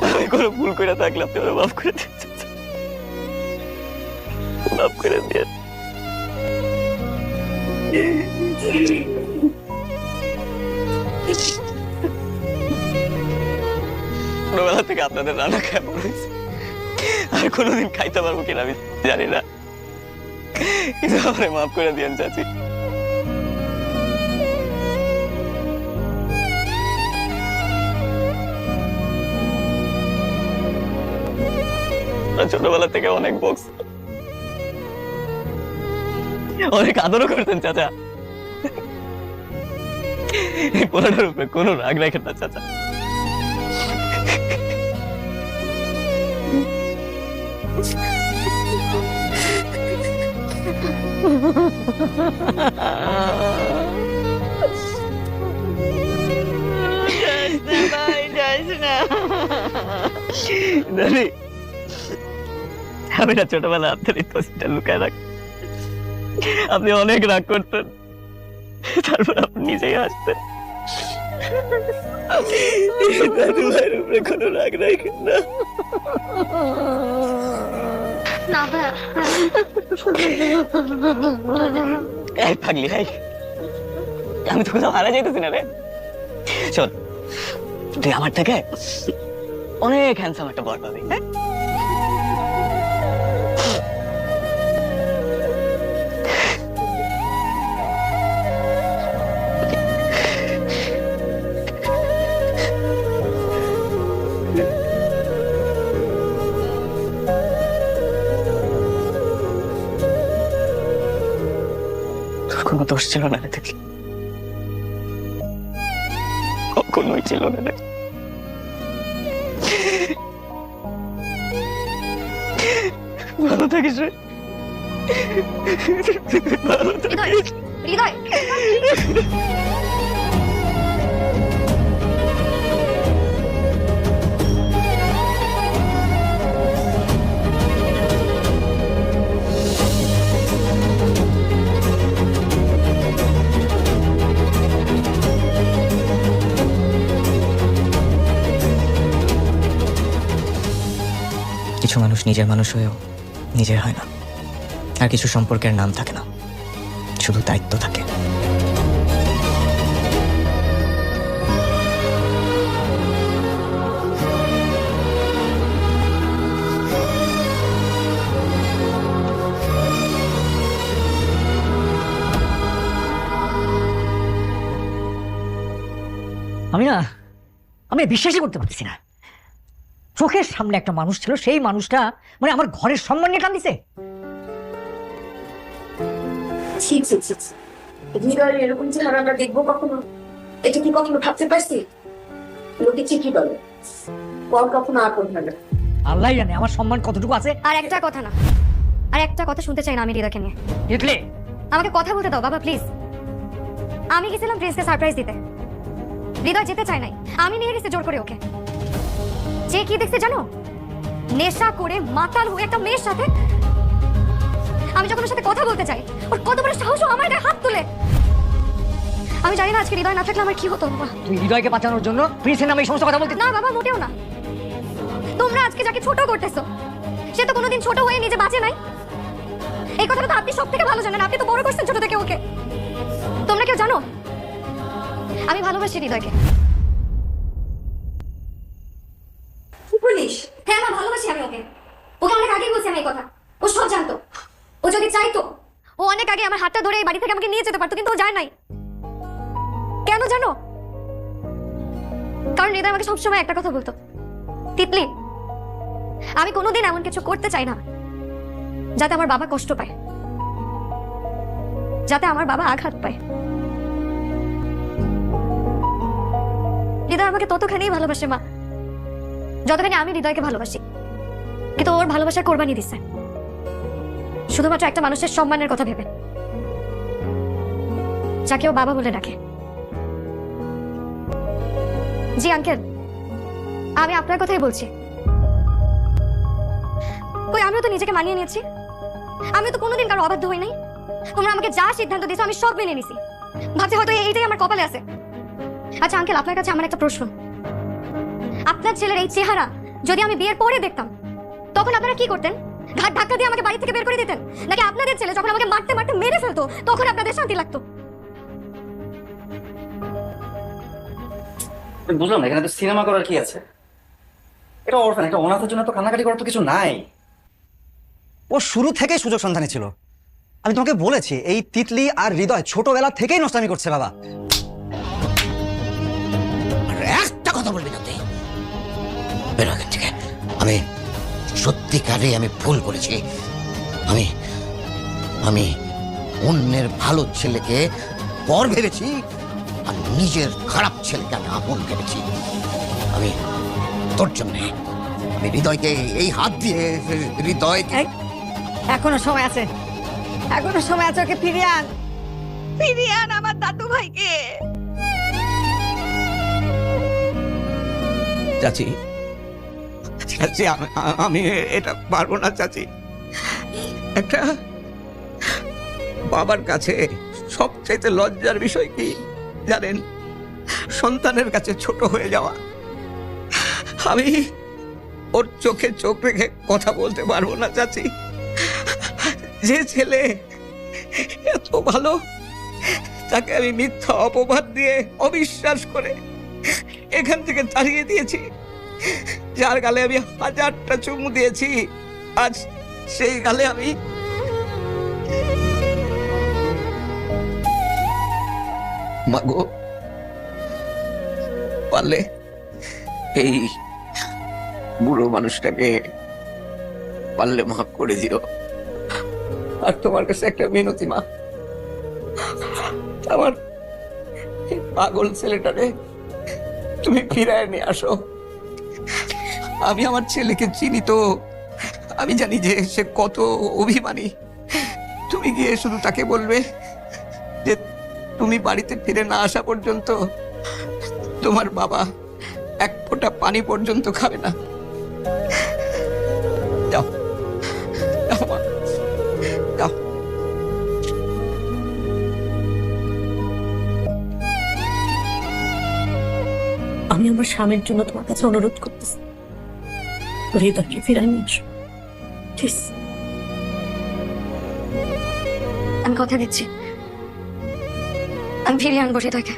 আমি কোনো ভুল করে থাকলে আপনি ওরা মাফ করে দিন চাচা, মাফ করে দিয়ে। ছোটবেলা থেকে আপনাদের রান্না কেমন হয়েছে আর কোনোদিন খাইতে পারবো কিনা আমি জানি না, কিন্তু আমার মাফ করে দিয়েন চাচি। ছোটবেলা থেকে অনেক বক্স, অনেক আদরও করতেন চাচা। এই পোলাটার উপরে কোনো রাগ রাখেন না চাচা। আমি না ছোটবেলা আপনার এই তসবিটা লুকায় রাখ, আপনি অনেক রাগ করতেন, তারপর আপনি নিজেই আসতেন। দাদু ভাইয়ের উপরে কোনো রাগ রাখেন না। এই পাগলি, আমি তো কোথাও হারা যাইতেছি না রে। শোন, তুই আমার থেকে অনেক হ্যান্ডসাম একটা বর পাবি। কোনো দোষ ছিল না রে, দেখলি কখনোই ছিল না রে। ভালো থাকিস রে, ভালো থাকিস। কিছু মানুষ নিজের মানুষ হয়েও নিজের হয় না, আর কিছু সম্পর্কের নাম থাকে না, শুধু দায়িত্ব থাকে। আমি বিশ্বাসই করতে পারতেছি না, চোখের সামনে একটা মানুষ ছিল, সেই মানুষটা মানে আমার ঘরের সম্মান নিয়ে কান্দিছে। এরকম চেহারা আমরা দেখবো কখনো? এটা কি কখনো ভাবতে পারছি? লোকে ঠিকই বলে পর কখনো আপন হয় না। আল্লাহ জানে আমার সম্মান কতটুকু আছে। আর একটা কথা না, আর একটা কথা শুনতে চাই না আমি হৃদয়কে নিয়ে। দেখলে আমাকে কথা বলতে দাও বাবা প্লিজ। আমি গেছিলাম প্রিন্সকে সারপ্রাইজ দিতে, হৃদয় যেতে চায় নাই, আমি নিয়ে গেছি জোর করে ওকে। যে কি দেখছে জানো? নেশা করে মাতাল হয়ে একটা মেয়ের সাথে। আমি যখন ওর সাথে কথা বলতে চাই, ওর কত বড় সাহস আমার গায়ে হাত তুলে। আমি জানি না আজকে হৃদয় না থাকলে আমার কি হতো বাবা। তুই হৃদয়কে বাঁচানোর জন্য প্রিন্সের নামে এই সমস্ত কথা বলতে? না বাবা, মোটেও না। তোমরা আজকে যাকে ছোট করতেছো, সে তো কোনোদিন ছোট হয়ে নিজে বাঁচে নাই। এই কথাটা তো আপনি সব থেকে ভালো জানেন, আপনি তো বড় করছেন ছোট থেকে ওকে। তোমরা কেউ জানো আমি ভালোবাসি হৃদয়কে? পুলিশ? হ্যাঁ মা, ভালোবাসি আমি ওকে। ওকে অনেক আগেই বলছি আমি এই কথা, ও সব জানতো। ও যদি চাইতো ও অনেক আগে আমার হাতটা ধরে এই বাড়ি থেকে আমাকে নিয়ে যেতে পারতো, কিন্তু ও যায় নাই। কেন জানো? কারণ হৃদয় আমাকে সবসময় একটা কথা বলতো, তিতলি আমি কোনোদিন এমন কিছু করতে চাই না যাতে আমার বাবা কষ্ট পায়, যাতে আমার বাবা আঘাত পায়। হৃদয় আমাকে ততখানিই ভালোবাসে মা, যতখানি আমি হৃদয়কে ভালোবাসি। কিন্তু ওর ভালোবাসার কোরবানি দিচ্ছে শুধুমাত্র একটা মানুষের সম্মানের কথা ভেবে, যাকে ও বাবা বলে ডাকে। জি আঙ্কেল, আমি আপনার কথাই বলছি। কই আমিও তো নিজেকে মানিয়ে নিয়েছি, আমি তো কোনোদিন কারো অবাধ্য হই নাই। তোমরা আমাকে যা সিদ্ধান্ত দিয়েছো আমি সব মেনে নিছি, ভাবছি হয়তো এইটাই আমার কপালে আছে। আচ্ছা আঙ্কেল, আপনার কাছে আমার একটা প্রশ্ন, আপনার ছেলের এই চেহারা যদি আমি বিয়ের পরে দেখতাম তখন আপনারা কি করতেন? ঘাট ধাক্কা দিয়ে আমাকে বাড়ি থেকে বের করে দিতেন, নাকি আপনাদের ছেলে যখন আমাকে মারতে মারতে মেরে ফেলতো তখন আপনাদের শান্তি লাগতো? বুঝলাম না, এখানে তো সিনেমা করার কি আছে? এটা অরফান, একটা অনাথের জন্য তো কান্নাকাটি করার তো কিছু নাই। ও শুরু থেকেই সুযোগ সন্ধানী ছিল। আমি তোমাকে বলেছি এই তিতলি আর হৃদয় ছোটবেলা থেকেই নষ্টামি করছে বাবা। একটা কথা বলবি না তুই, বেরো এখান থেকে। আমি সত্যিকারে আমি ভুল করেছি। আমি আমি অন্যের ভালো ছেলেকে পর ভেবেছি আর নিজের খারাপ ছেলেকে আমি আপন ভেবেছি। আমি তোর জন্যে আমি হৃদয়কে এই হাত দিয়ে হৃদয় এখনো সময় আছে, এখনো সময় আছে, ওকে ফিরিয়ে আন। ফিরিয়ে আন আমার দাদু ভাইকে। চাচি, চাচি আমি এটা পারবো না চাচি। একটা বাবার কাছে সবচাইতে লজ্জার বিষয় কি জানেন? সন্তানের কাছে ছোট হয়ে যাওয়া। আমি ওর চোখে চোখ রেখে কথা বলতে পারবো না চাচি। যে ছেলে এত ভালো তাকে আমি মিথ্যা অপবাদ দিয়ে অবিশ্বাস করে এখান থেকে তাড়িয়ে দিয়েছি। যার গালে আমি 1000টা চুমু দিয়েছি, আজ সেই গালে আমি মাগো পারলে এই বুড়ো মানুষটাকে পারলে মাফ করে দিও। আর তোমার কাছে একটা মিনতি মা, আমার এই পাগল ছেলেটারে তুমি ফিরায় নিয়ে আসো। আমি আমার ছেলেকে চিনি তো, আমি জানি যে সে কত অভিমানী। তুমি গিয়ে শুধু তাকে বলবে যে তুমি বাড়িতে ফিরে না আসা পর্যন্ত তোমার বাবা এক ফোঁটা পানি পর্যন্ত খাবে না। যাও যাও মা, যাও। আমি আমার স্বামীর জন্য তোমার কাছে অনুরোধ করতেছি, হৃদয়কে ফিরাই নিয়ে আসো প্লিজ। আমি কথা দিচ্ছি, আমি ফিরিয়ে আনবো হৃদয়কে।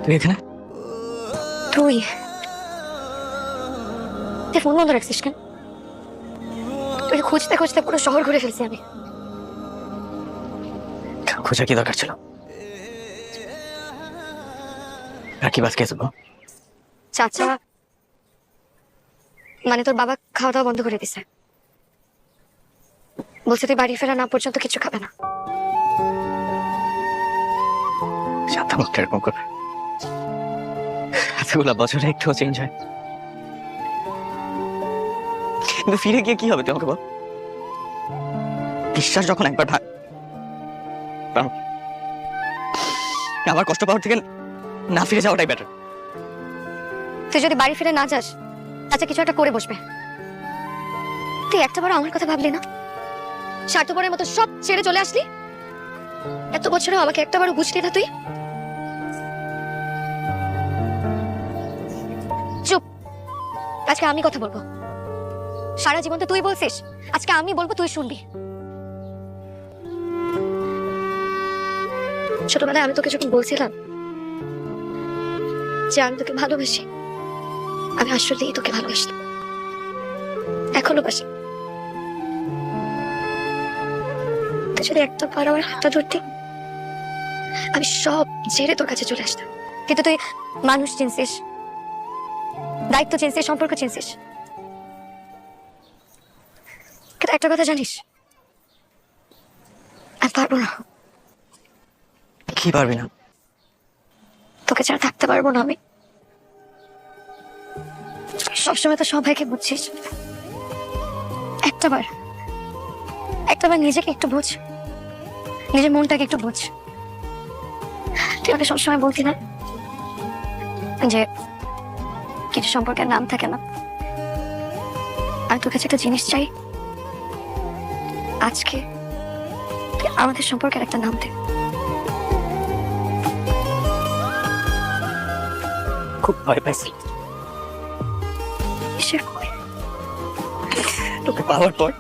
তুই এখানে? তুই ফোন বন্ধ রাখছিস কেন? তুই খুঁজতে খুঁজতে পুরো শহর ঘুরে ফেলছি আমি। খোঁজা কি দরকার ছিল? রাকিব আজকে আসবো? চাচা মানে তোর বাবা খাওয়া দাওয়া বন্ধ করে দিছে, বলছে তুই বাড়ি ফেরা না পর্যন্ত কিছু খাবে না। সাথে মুখটা এরকম করে এতগুলা বছরে একটু চেঞ্জ হয়, কিন্তু ফিরে গিয়ে কি হবে তুই আমাকে বল? বিশ্বাস যখন একবার ভাগ, আমার কষ্ট পাওয়ার থেকে না ফিরে যাওয়াটাই বেটার। তুই যদি বাড়ি ফিরে না যাস, আচ্ছা কিছু একটা করে বসবে। তুই একটা বার আমার কথা ভাবলি না? স্বার্থপরের মতো সব ছেড়ে চলে আসলি। এত বছরেও আমাকে একটাবারও বুঝলি না তুই। চুপ, আজকে আমি কথা বলবো। সারা জীবন তো তুই বলছিস, আজকে আমি বলবো, তুই শুনবি। ছোটবেলায় আমি তোকে যখন বলছিলাম যে আমি তোকে ভালোবাসি, আমি আসলেই তোকে ভালোবাসি, এখনো বাসি। তুই যদি একটা বার আমার হাতটা ধরতি, আমি সব ছেড়ে তোর কাছে চলে আসতাম। কিন্তু তুই মানুষ চিনছিস, দায়িত্ব চিনছিস, সম্পর্ক চিনছিস। কিন্তু একটা কথা জানিস, আমি পারবো না। কি পারবি না? তোকে ছাড়া থাকতে পারবো না আমি। সবসময় তো সবাইকে বুঝছিস, একটাবার নিজেকে একটু বোঝ, নিজের মনটাকে একটু বোঝ। তুই আমাকে সবসময় বলতি না যে কিছু সম্পর্কের নাম থাকে না, আর তোর কাছে একটা জিনিস চাই। আজকে তুই আমাদের সম্পর্কের একটা নাম দে। খুব ভয় পাইছি কিসের ভয়? তোকে পাওয়ার পর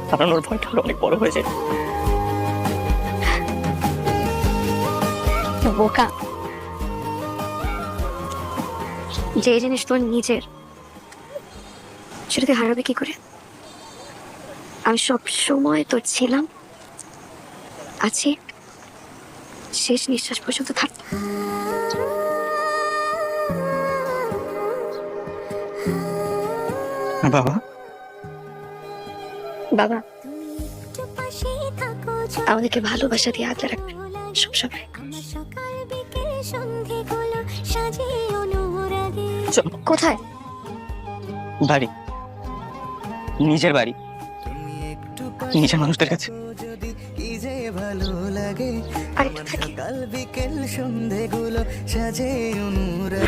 হারানোর ভয়টা আরো অনেক বড় হয়ে যায়। বোকা, যে জিনিস তোর নিজের সেটা তুই হারাবে কি করে? আমি সব সময় তোর ছিলাম, আছি, শেষ নিঃশ্বাস পর্যন্ত থাক। বাবা, বাবা আমাদেরকে ভালোবাসা দিয়ে আগলে রাখবে সবসময়। কোথায়? বাড়ি, নিজের বাড়ি, নিজের মানুষদের কাছে। কি যে ভালো লাগে, আরেকটু থাকি। কাল বিকেল সন্ধে গুলো সাজে অনুরাগ।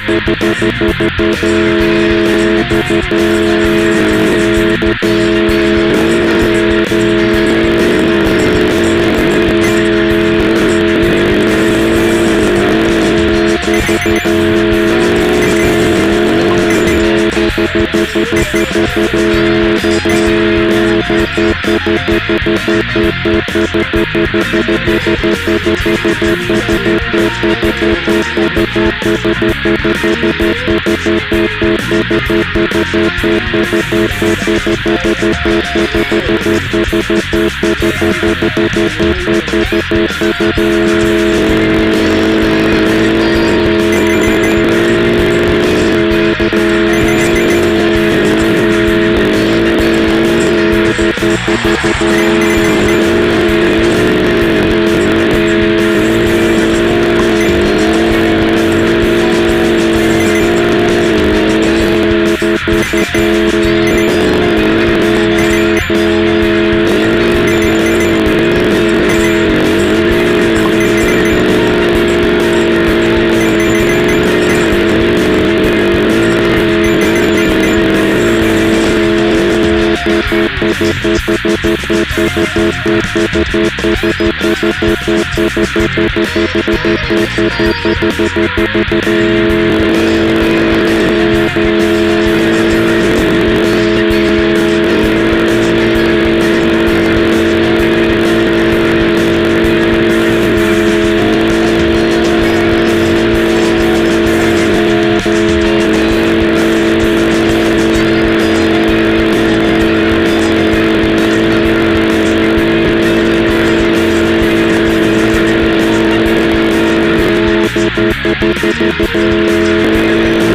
Thank you.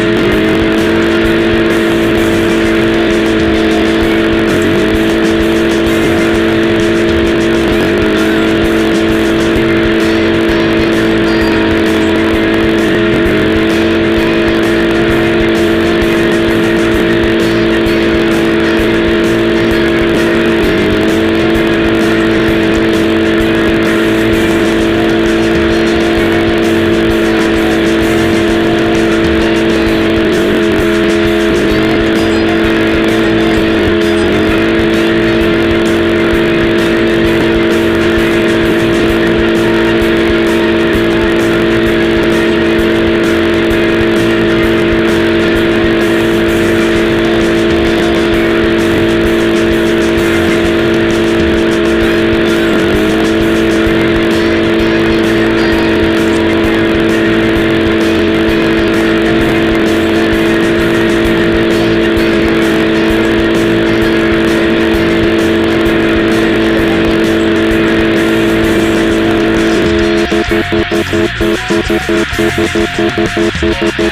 Thank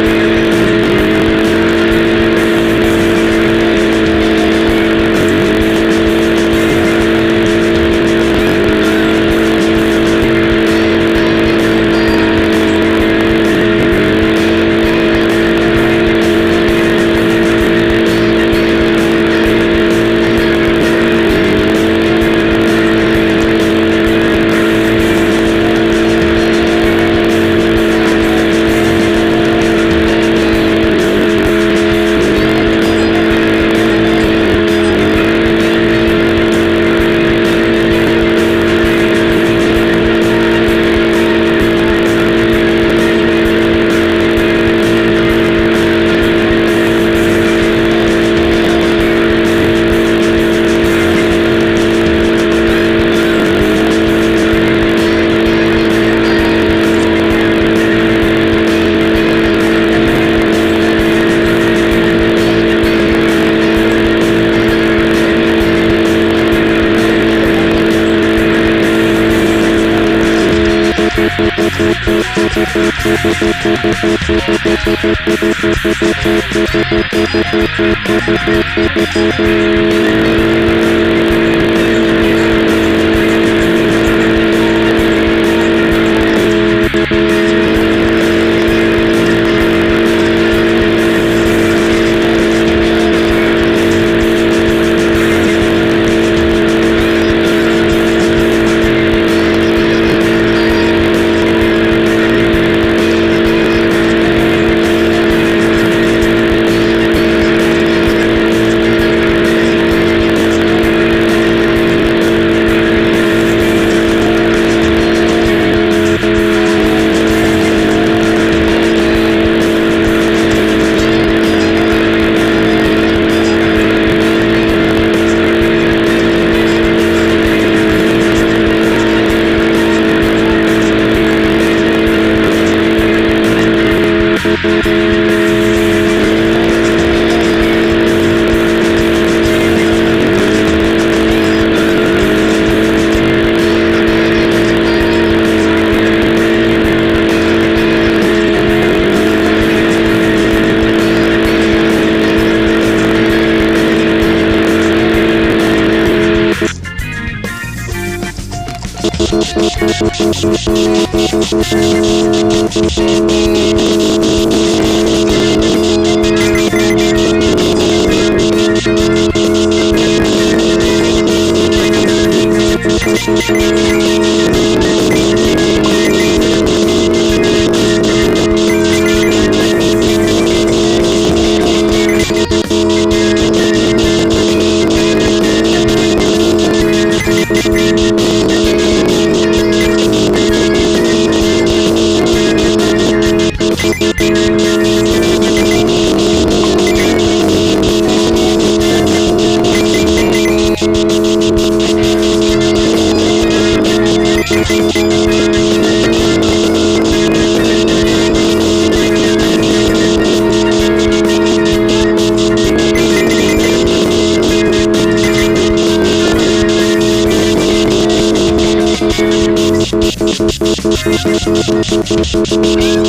you. Thank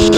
you.